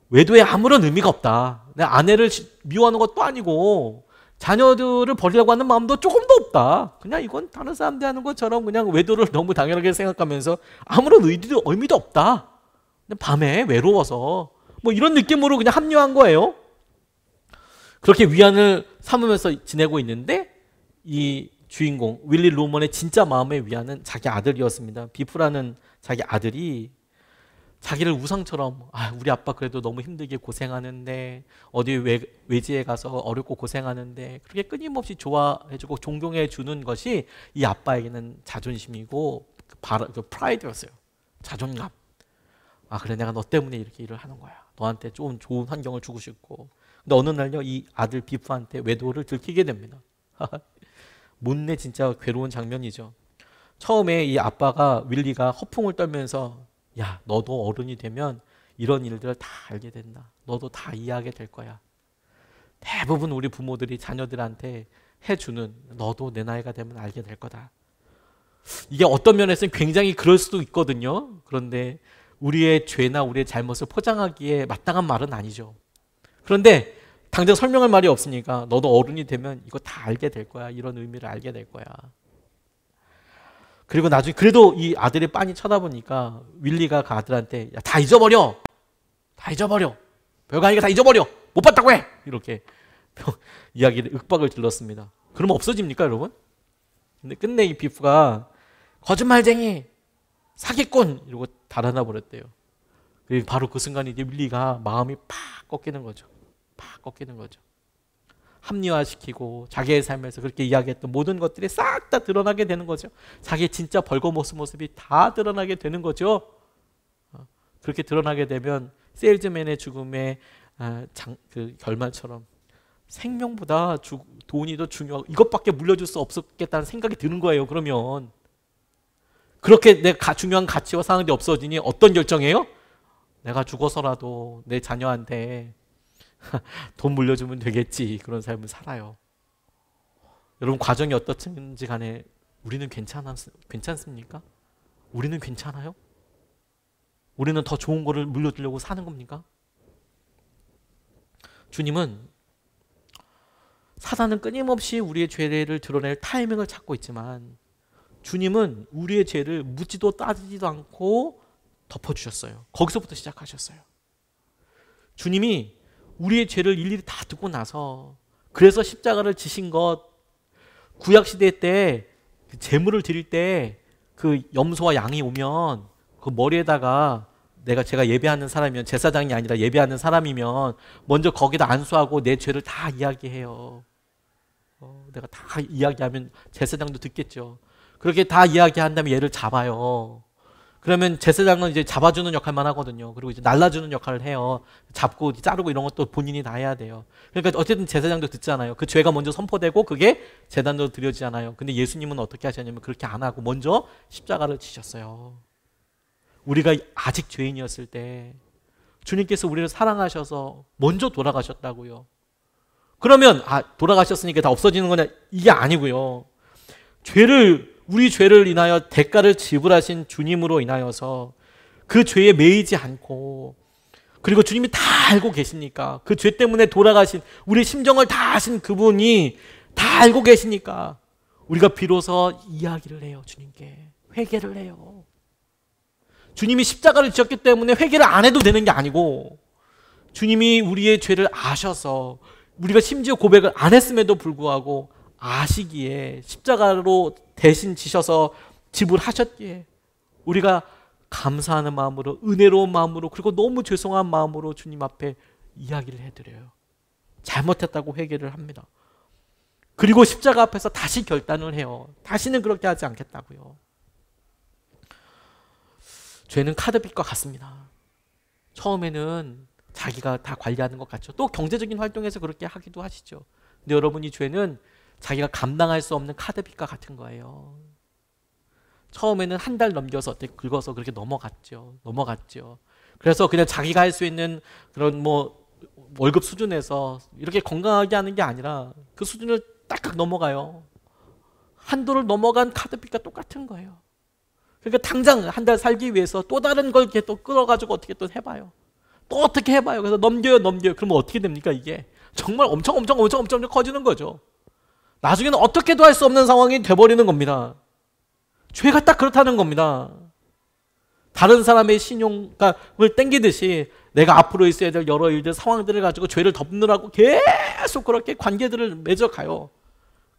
외도에 아무런 의미가 없다. 내 아내를 미워하는 것도 아니고 자녀들을 버리려고 하는 마음도 조금도 없다. 그냥 이건 다른 사람들이 하는 것처럼 그냥 외도를 너무 당연하게 생각하면서 아무런 의미도 없다. 밤에 외로워서 뭐 이런 느낌으로 그냥 합류한 거예요. 그렇게 위안을 삼으면서 지내고 있는데 이 주인공 윌리 로먼의 진짜 마음의 위안은 자기 아들이었습니다. 비프라는 자기 아들이 자기를 우상처럼 우리 아빠 그래도 너무 힘들게 고생하는데 어디 외지에 가서 어렵고 고생하는데 그렇게 끊임없이 좋아해주고 존경해주는 것이 이 아빠에게는 자존심이고 프라이드였어요. 자존감. 그래 내가 너 때문에 이렇게 일을 하는 거야. 너한테 좀 좋은 환경을 주고 싶고. 근데 어느 날요 이 아들 비프한테 외도를 들키게 됩니다. 못내 진짜 괴로운 장면이죠. 처음에 이 아빠가 윌리가 허풍을 떨면서 야 너도 어른이 되면 이런 일들을 다 알게 된다. 너도 다 이해하게 될 거야. 대부분 우리 부모들이 자녀들한테 해주는 너도 내 나이가 되면 알게 될 거다. 이게 어떤 면에서는 굉장히 그럴 수도 있거든요. 그런데 우리의 죄나 우리의 잘못을 포장하기에 마땅한 말은 아니죠. 그런데 당장 설명할 말이 없으니까 너도 어른이 되면 이거 다 알게 될 거야. 이런 의미를 알게 될 거야. 그리고 나중에 그래도 이 아들이 빤히 쳐다보니까 윌리가 그 아들한테 야, 다 잊어버려. 다 잊어버려. 별거 아니니까 다 잊어버려. 못 봤다고 해. 이렇게 이야기를 윽박을 질렀습니다. 그러면 없어집니까 여러분? 근데 끝내 이 비프가 거짓말쟁이 사기꾼 이러고 달아나 버렸대요. 그리고 바로 그 순간에 이제 윌리가 마음이 팍 꺾이는 거죠. 팍 꺾이는 거죠. 합리화시키고 자기의 삶에서 그렇게 이야기했던 모든 것들이 싹 다 드러나게 되는 거죠. 자기의 진짜 모습이 다 드러나게 되는 거죠. 그렇게 드러나게 되면 세일즈맨의 죽음의 그 결말처럼 생명보다 돈이 더 중요하고 이것밖에 물려줄 수 없었겠다는 생각이 드는 거예요. 그러면 그렇게 내 중요한 가치와 상황이 없어지니 어떤 결정이에요? 내가 죽어서라도 내 자녀한테 돈 물려주면 되겠지. 그런 삶을 살아요. 여러분 과정이 어떻든지 간에 우리는 괜찮습니까? 우리는 괜찮아요? 우리는 더 좋은 거를 물려주려고 사는 겁니까? 주님은 사단은 끊임없이 우리의 죄를 드러낼 타이밍을 찾고 있지만 주님은 우리의 죄를 묻지도 따지지도 않고 덮어주셨어요. 거기서부터 시작하셨어요. 주님이 우리의 죄를 일일이 다 듣고 나서 그래서 십자가를 지신 것 구약시대 때 제물을 드릴 때 그 염소와 양이 오면 그 머리에다가 제가 예배하는 사람이면 제사장이 아니라 예배하는 사람이면 먼저 거기다 안수하고 내 죄를 다 이야기해요. 내가 다 이야기하면 제사장도 듣겠죠. 그렇게 다 이야기한 다음에 얘를 잡아요. 그러면 제사장은 이제 잡아주는 역할만 하거든요. 그리고 이제 날라주는 역할을 해요. 잡고 자르고 이런 것도 본인이 다 해야 돼요. 그러니까 어쨌든 제사장도 듣잖아요. 그 죄가 먼저 선포되고 그게 제단으로 드려지잖아요. 근데 예수님은 어떻게 하셨냐면 그렇게 안 하고 먼저 십자가를 지셨어요. 우리가 아직 죄인이었을 때 주님께서 우리를 사랑하셔서 먼저 돌아가셨다고요. 그러면 돌아가셨으니까 다 없어지는 거냐? 이게 아니고요. 우리 죄를 인하여 대가를 지불하신 주님으로 인하여서 그 죄에 매이지 않고, 그리고 주님이 다 알고 계시니까, 그 죄 때문에 돌아가신 우리 심정을 다 아신 그분이 다 알고 계시니까 우리가 비로소 이야기를 해요. 주님께 회개를 해요. 주님이 십자가를 지었기 때문에 회개를 안 해도 되는 게 아니고, 주님이 우리의 죄를 아셔서 우리가 심지어 고백을 안 했음에도 불구하고 아시기에 십자가로 대신 지셔서 지불하셨기에 우리가 감사하는 마음으로, 은혜로운 마음으로, 그리고 너무 죄송한 마음으로 주님 앞에 이야기를 해드려요. 잘못했다고 회개를 합니다. 그리고 십자가 앞에서 다시 결단을 해요. 다시는 그렇게 하지 않겠다고요. 죄는 카드빚과 같습니다. 처음에는 자기가 다 관리하는 것 같죠. 또 경제적인 활동에서 그렇게 하기도 하시죠. 근데 여러분, 이 죄는 자기가 감당할 수 없는 카드빚과 같은 거예요. 처음에는 한 달 넘겨서 어떻게 긁어서 그렇게 넘어갔죠. 그래서 그냥 자기가 할 수 있는 그런 월급 수준에서 이렇게 건강하게 하는 게 아니라 그 수준을 딱딱 넘어가요. 한도를 넘어간 카드빚과 똑같은 거예요. 그러니까 당장 한 달 살기 위해서 또 다른 걸 이렇게 또 끌어가지고 어떻게 또 해봐요. 또 어떻게 해봐요. 그래서 넘겨요. 그러면 어떻게 됩니까? 이게 정말 엄청 커지는 거죠. 나중에는 어떻게도 할 수 없는 상황이 돼버리는 겁니다. 죄가 딱 그렇다는 겁니다. 다른 사람의 신용을 땡기듯이 내가 앞으로 있어야 될 여러 일들, 상황들을 가지고 죄를 덮느라고 계속 그렇게 관계들을 맺어가요.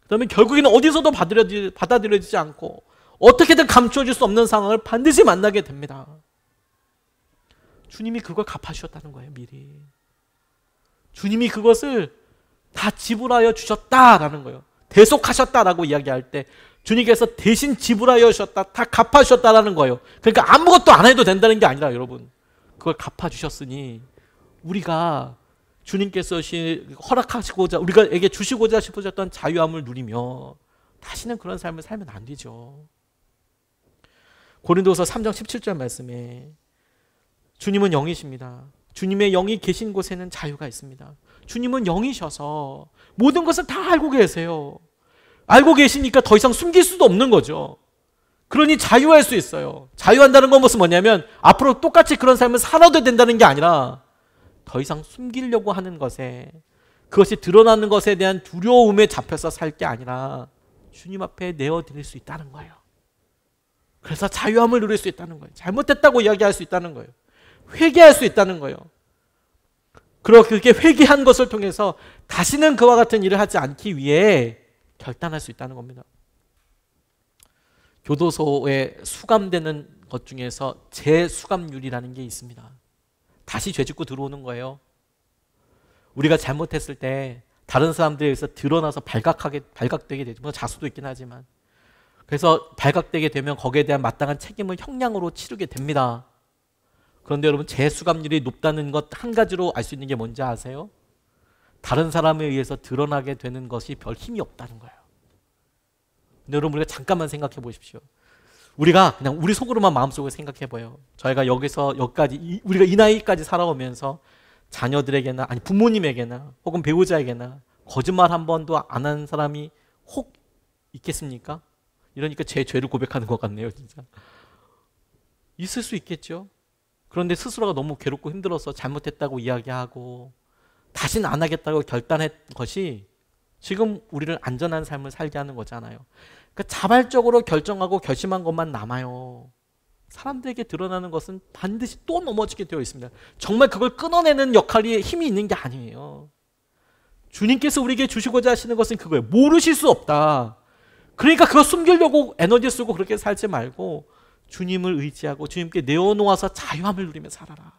그러면 결국에는 어디서도 받아들여지지 않고 어떻게든 감춰질 수 없는 상황을 반드시 만나게 됩니다. 주님이 그걸 갚아주셨다는 거예요. 미리 주님이 그것을 다 지불하여 주셨다라는 거예요. 대속하셨다라고 이야기할 때 주님께서 대신 지불하여 주셨다, 다 갚아주셨다라는 거예요. 그러니까 아무것도 안 해도 된다는 게 아니라, 여러분, 그걸 갚아주셨으니 우리가 주님께서 허락하시고자, 우리가에게 주시고자 싶으셨던 자유함을 누리며 다시는 그런 삶을 살면 안 되죠. 고린도서 3장 17절 말씀에 주님은 영이십니다. 주님의 영이 계신 곳에는 자유가 있습니다. 주님은 영이셔서 모든 것을 다 알고 계세요. 알고 계시니까 더 이상 숨길 수도 없는 거죠. 그러니 자유할 수 있어요. 자유한다는 건 무슨 뭐냐면 앞으로 똑같이 그런 삶을 살아도 된다는 게 아니라 더 이상 숨기려고 하는 것에, 그것이 드러나는 것에 대한 두려움에 잡혀서 살 게 아니라 주님 앞에 내어드릴 수 있다는 거예요. 그래서 자유함을 누릴 수 있다는 거예요. 잘못됐다고 이야기할 수 있다는 거예요. 회개할 수 있다는 거예요. 그렇게 회개한 것을 통해서 다시는 그와 같은 일을 하지 않기 위해 결단할 수 있다는 겁니다. 교도소에 수감되는 것 중에서 재수감률이라는 게 있습니다. 다시 죄짓고 들어오는 거예요. 우리가 잘못했을 때 다른 사람들에 의해서 드러나서 발각되게 되죠. 자수도 있긴 하지만. 그래서 발각되게 되면 거기에 대한 마땅한 책임을 형량으로 치르게 됩니다. 그런데 여러분, 재수감률이 높다는 것 한 가지로 알 수 있는 게 뭔지 아세요? 다른 사람에 의해서 드러나게 되는 것이 별 힘이 없다는 거예요. 근데 여러분, 우리가 잠깐만 생각해 보십시오. 우리가 그냥 우리 속으로만 마음속으로 생각해 봐요. 저희가 여기까지 우리가 이 나이까지 살아오면서 자녀들에게나, 아니 부모님에게나, 혹은 배우자에게나 거짓말 한 번도 안 한 사람이 혹 있겠습니까? 이러니까 제 죄를 고백하는 것 같네요, 진짜. 있을 수 있겠죠. 그런데 스스로가 너무 괴롭고 힘들어서 잘못했다고 이야기하고 다시는 안 하겠다고 결단한 것이 지금 우리를 안전한 삶을 살게 하는 거잖아요. 그러니까 자발적으로 결정하고 결심한 것만 남아요. 사람들에게 드러나는 것은 반드시 또 넘어지게 되어 있습니다. 정말 그걸 끊어내는 역할이 힘이 있는 게 아니에요. 주님께서 우리에게 주시고자 하시는 것은 그거예요. 모르실 수 없다. 그러니까 그거 숨기려고 에너지 쓰고 그렇게 살지 말고 주님을 의지하고 주님께 내어놓아서 자유함을 누리며 살아라.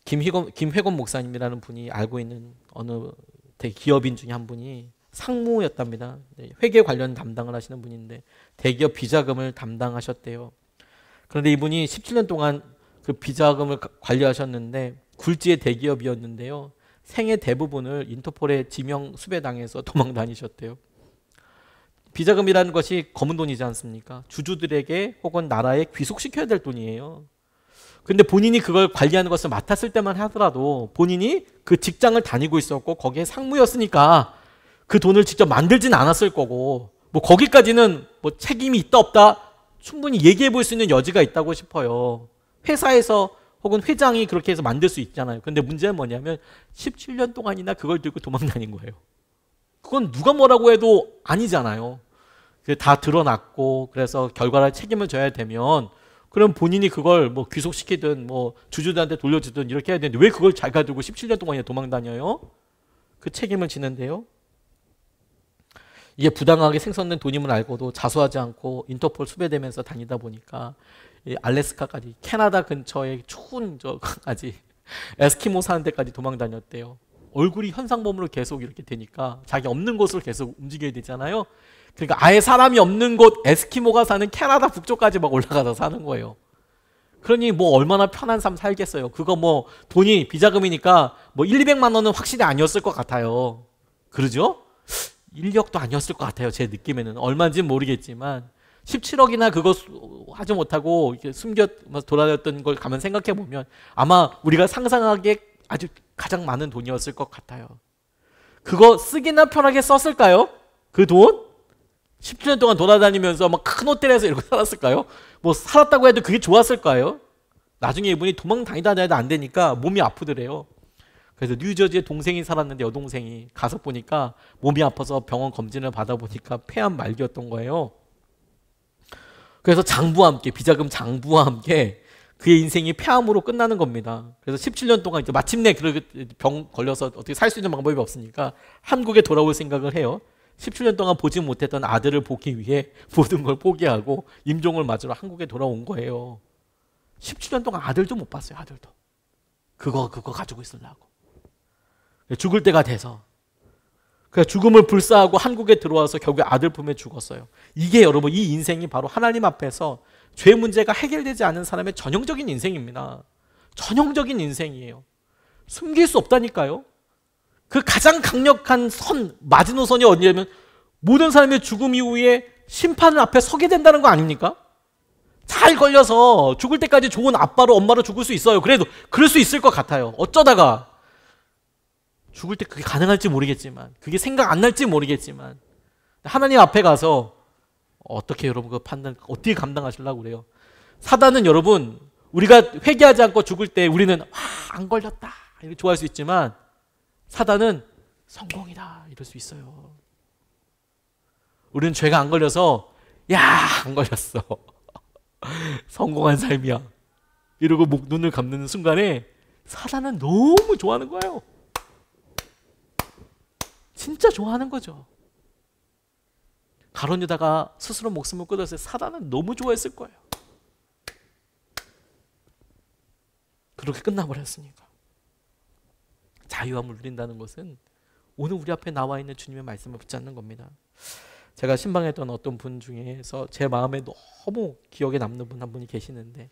김회곤 목사님이라는 분이 알고 있는 어느 기업인 중에 한 분이 상무였답니다. 회계 관련 담당을 하시는 분인데 대기업 비자금을 담당하셨대요. 그런데 이분이 17년 동안 그 비자금을 관리하셨는데 굴지의 대기업이었는데요. 생애 대부분을 인터폴에 지명 수배당해서 도망 다니셨대요. 비자금이라는 것이 검은 돈이지 않습니까? 주주들에게 혹은 나라에 귀속시켜야 될 돈이에요. 근데 본인이 그걸 관리하는 것을 맡았을 때만 하더라도 본인이 그 직장을 다니고 있었고 거기에 상무였으니까 그 돈을 직접 만들진 않았을 거고 뭐 거기까지는 뭐 책임이 있다 없다 충분히 얘기해 볼 수 있는 여지가 있다고 싶어요. 회사에서 혹은 회장이 그렇게 해서 만들 수 있잖아요. 근데 문제는 뭐냐면 17년 동안이나 그걸 들고 도망 다닌 거예요. 그건 누가 뭐라고 해도 아니잖아요. 다 드러났고 그래서 결과를 책임을 져야 되면 그럼 본인이 그걸 뭐 귀속시키든 뭐 주주들한테 돌려주든 이렇게 해야 되는데 왜 그걸 잘 가지고 17년 동안이나 도망 다녀요? 그 책임을 지는데요. 이게 부당하게 생성된 돈임을 알고도 자수하지 않고 인터폴 수배되면서 다니다 보니까 이 알래스카까지 캐나다 근처에 추운 저까지 에스키모 사는 데까지 도망 다녔대요. 얼굴이 현상범으로 계속 이렇게 되니까 자기 없는 곳으로 계속 움직여야 되잖아요. 그러니까 아예 사람이 없는 곳 에스키모가 사는 캐나다 북쪽까지 막 올라가서 사는 거예요. 그러니 뭐 얼마나 편한 삶 살겠어요. 그거 뭐 돈이 비자금이니까 뭐 1, 200만 원은 확실히 아니었을 것 같아요. 그러죠? 1억도 아니었을 것 같아요. 제 느낌에는. 얼마인지는 모르겠지만 17억이나 그거 하지 못하고 이렇게 숨겨 돌아다녔던 걸 가만 생각해 보면 아마 우리가 상상하기에 아주 가장 많은 돈이었을 것 같아요. 그거 쓰기나 편하게 썼을까요? 그 돈? 17년 동안 돌아다니면서 막 큰 호텔에서 이러고 살았을까요? 뭐 살았다고 해도 그게 좋았을까요? 나중에 이분이 도망 다니다 해도 안 되니까 몸이 아프더래요. 그래서 뉴저지에 동생이 살았는데 여동생이 가서 보니까 몸이 아파서 병원 검진을 받아보니까 폐암 말기였던 거예요. 그래서 장부와 함께 비자금 장부와 함께 그의 인생이 폐암으로 끝나는 겁니다. 그래서 17년 동안 이제 마침내 병 걸려서 어떻게 살 수 있는 방법이 없으니까 한국에 돌아올 생각을 해요. 17년 동안 보지 못했던 아들을 보기 위해 모든 걸 포기하고 임종을 맞으러 한국에 돌아온 거예요. 17년 동안 아들도 못 봤어요. 아들도. 그거 가지고 있으려고. 죽을 때가 돼서. 그래서 죽음을 불사하고 한국에 들어와서 결국에 아들 품에 죽었어요. 이게 여러분 이 인생이 바로 하나님 앞에서 죄 문제가 해결되지 않은 사람의 전형적인 인생입니다. 전형적인 인생이에요. 숨길 수 없다니까요. 그 가장 강력한 마지노선이 어디냐면 모든 사람의 죽음 이후에 심판 앞에 서게 된다는 거 아닙니까? 잘 걸려서 죽을 때까지 좋은 아빠로 엄마로 죽을 수 있어요. 그래도 그럴 수 있을 것 같아요. 어쩌다가 죽을 때 그게 가능할지 모르겠지만 그게 생각 안 날지 모르겠지만 하나님 앞에 가서 어떻게 여러분 그 판단 어떻게 감당하시려고 그래요? 사단은 여러분 우리가 회개하지 않고 죽을 때 우리는 안 걸렸다 이렇게 좋아할 수 있지만 사단은 성공이다 이럴 수 있어요. 우리는 죄가 안 걸려서 안 걸렸어. 성공한 삶이야. 이러고 눈을 감는 순간에 사단은 너무 좋아하는 거예요. 진짜 좋아하는 거죠. 가론 유다가 스스로 목숨을 끊었을 때 사단은 너무 좋아했을 거예요. 그렇게 끝나버렸으니까. 자유함을 누린다는 것은 오늘 우리 앞에 나와 있는 주님의 말씀을 붙잡는 겁니다. 제가 신방했던 어떤 분 중에서 제 마음에 너무 기억에 남는 분 한 분이 계시는데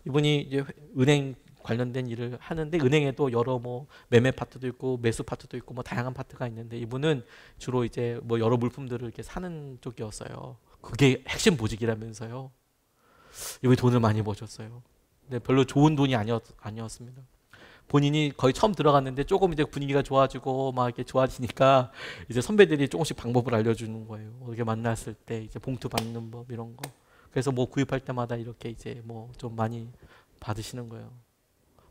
이분이 이제 은행 관련된 일을 하는데 은행에도 여러 뭐 매매 파트도 있고 매수 파트도 있고 뭐 다양한 파트가 있는데 이분은 주로 이제 뭐 여러 물품들을 이렇게 사는 쪽이었어요. 그게 핵심 보직이라면서요. 이분이 돈을 많이 버셨어요. 근데 별로 좋은 돈이 아니었습니다. 본인이 거의 처음 들어갔는데 조금 이제 분위기가 좋아지고 막 이렇게 좋아지니까 이제 선배들이 조금씩 방법을 알려주는 거예요. 어떻게 만났을 때 이제 봉투 받는 법 이런 거. 그래서 뭐 구입할 때마다 이렇게 이제 뭐 좀 많이 받으시는 거예요.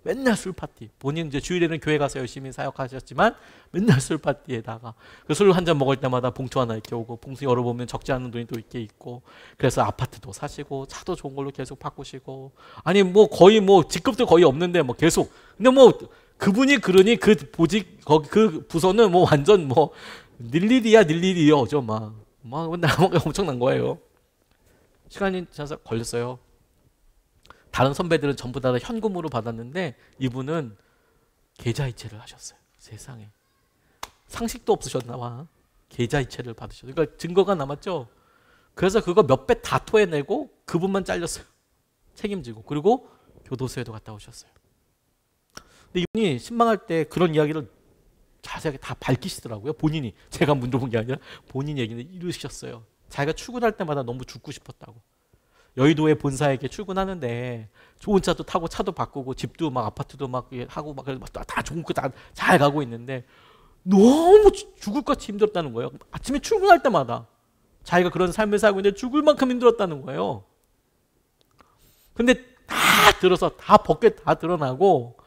맨날 술 파티. 본인 이제 주일에는 교회 가서 열심히 사역하셨지만 맨날 술 파티에다가 그 술 한 잔 먹을 때마다 봉투 하나 이렇게 오고 봉투 열어보면 적지 않은 돈이 또 이렇게 있고 그래서 아파트도 사시고 차도 좋은 걸로 계속 바꾸시고 아니 뭐 거의 뭐 직급도 거의 없는데 뭐 계속 근데 뭐 그분이 그러니 그 보직 거기 그 부서는 뭐 완전 뭐 닐일이요 막 엄청난 거예요. 시간이 지나서 걸렸어요. 다른 선배들은 전부 다 현금으로 받았는데 이분은 계좌이체를 하셨어요. 세상에. 상식도 없으셨나 봐. 계좌이체를 받으셨어요. 그러니까 증거가 남았죠. 그래서 그거 몇 배 다 토해내고 그분만 잘렸어요. 책임지고. 그리고 교도소에도 갔다 오셨어요. 근데 이분이 신방할 때 그런 이야기를 자세하게 다 밝히시더라고요. 본인이. 제가 물어본 게 아니라 본인 얘기는 이루셨어요. 자기가 출근할 때마다 너무 죽고 싶었다고. 여의도의 본사에게 출근하는데 좋은 차도 타고 차도 바꾸고 집도 막 아파트도 막 하고 막 다 좋은 거 다 잘 가고 있는데 너무 죽을 것 같이 힘들었다는 거예요. 아침에 출근할 때마다 자기가 그런 삶을 살고 있는데 죽을 만큼 힘들었다는 거예요. 근데 다 들어서 다 벗게 다 드러나고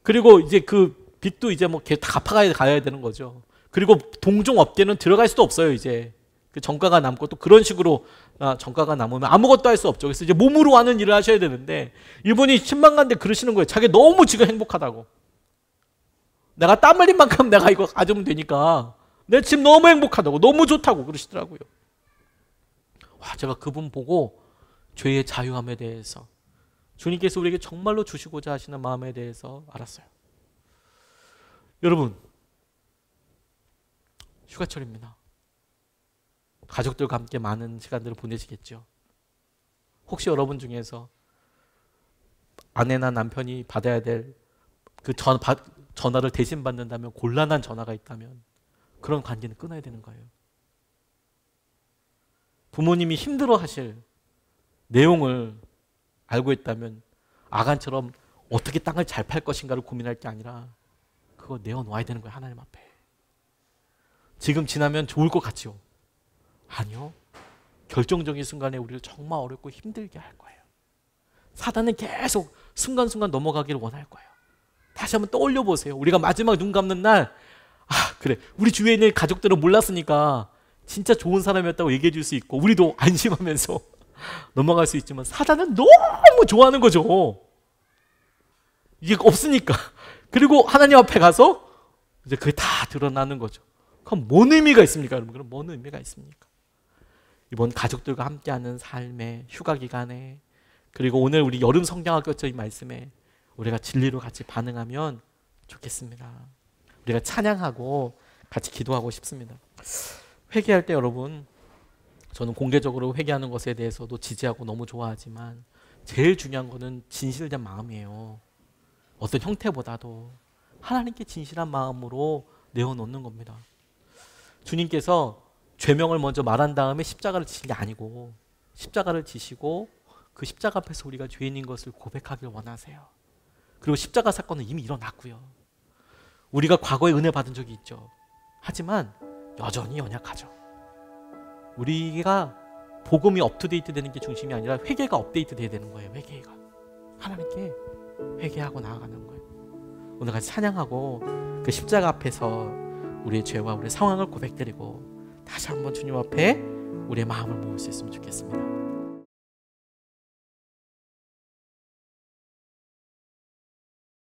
그리고 이제 그 빚도 이제 뭐 다 갚아가야 되는 거죠. 그리고 동종업계는 들어갈 수도 없어요. 이제 그 정가가 남고 또 그런 식으로 정가가 남으면 아무것도 할 수 없죠. 그래서 이제 몸으로 하는 일을 하셔야 되는데 이분이 신방가인데 그러시는 거예요. 자기 너무 지금 행복하다고. 내가 땀 흘린 만큼 내가 이거 가지면 되니까 내 지금 너무 행복하다고 너무 좋다고 그러시더라고요. 와, 제가 그분 보고 죄의 자유함에 대해서 주님께서 우리에게 정말로 주시고자 하시는 마음에 대해서 알았어요. 여러분, 휴가철입니다. 가족들과 함께 많은 시간들을 보내시겠죠. 혹시 여러분 중에서 아내나 남편이 받아야 될 그 전화를 대신 받는다면 곤란한 전화가 있다면 그런 관계는 끊어야 되는 거예요. 부모님이 힘들어하실 내용을 알고 있다면 아간처럼 어떻게 땅을 잘 팔 것인가를 고민할 게 아니라 그거 내어놓아야 되는 거예요. 하나님 앞에. 지금 지나면 좋을 것 같죠? 아니요. 결정적인 순간에 우리를 정말 어렵고 힘들게 할 거예요. 사단은 계속 순간순간 넘어가기를 원할 거예요. 다시 한번 떠올려 보세요. 우리가 마지막 눈 감는 날, 그래, 우리 주위에 있는 가족들은 몰랐으니까 진짜 좋은 사람이었다고 얘기해 줄 수 있고 우리도 안심하면서 넘어갈 수 있지만 사단은 너무 좋아하는 거죠. 이게 없으니까. 그리고 하나님 앞에 가서 이제 그게 다 드러나는 거죠. 그럼 뭔 의미가 있습니까, 여러분? 그럼 뭔 의미가 있습니까? 이번 가족들과 함께하는 삶의 휴가 기간에 그리고 오늘 우리 여름 성경학교의 말씀에 우리가 진리로 같이 반응하면 좋겠습니다. 우리가 찬양하고 같이 기도하고 싶습니다. 회개할 때 여러분, 저는 공개적으로 회개하는 것에 대해서도 지지하고 너무 좋아하지만 제일 중요한 거는 진실된 마음이에요. 어떤 형태보다도 하나님께 진실한 마음으로 내어놓는 겁니다. 주님께서 죄명을 먼저 말한 다음에 십자가를 지신 게 아니고 십자가를 지시고 그 십자가 앞에서 우리가 죄인인 것을 고백하길 원하세요. 그리고 십자가 사건은 이미 일어났고요. 우리가 과거에 은혜 받은 적이 있죠. 하지만 여전히 연약하죠. 우리가 복음이 업투데이트 되는 게 중심이 아니라 회개가 업데이트 돼야 되는 거예요. 회개가 하나님께 회개하고 나아가는 거예요. 오늘 같이 찬양하고 그 십자가 앞에서 우리의 죄와 우리의 상황을 고백드리고 다시 한번 주님 앞에 우리의 마음을 모을 수 있으면 좋겠습니다.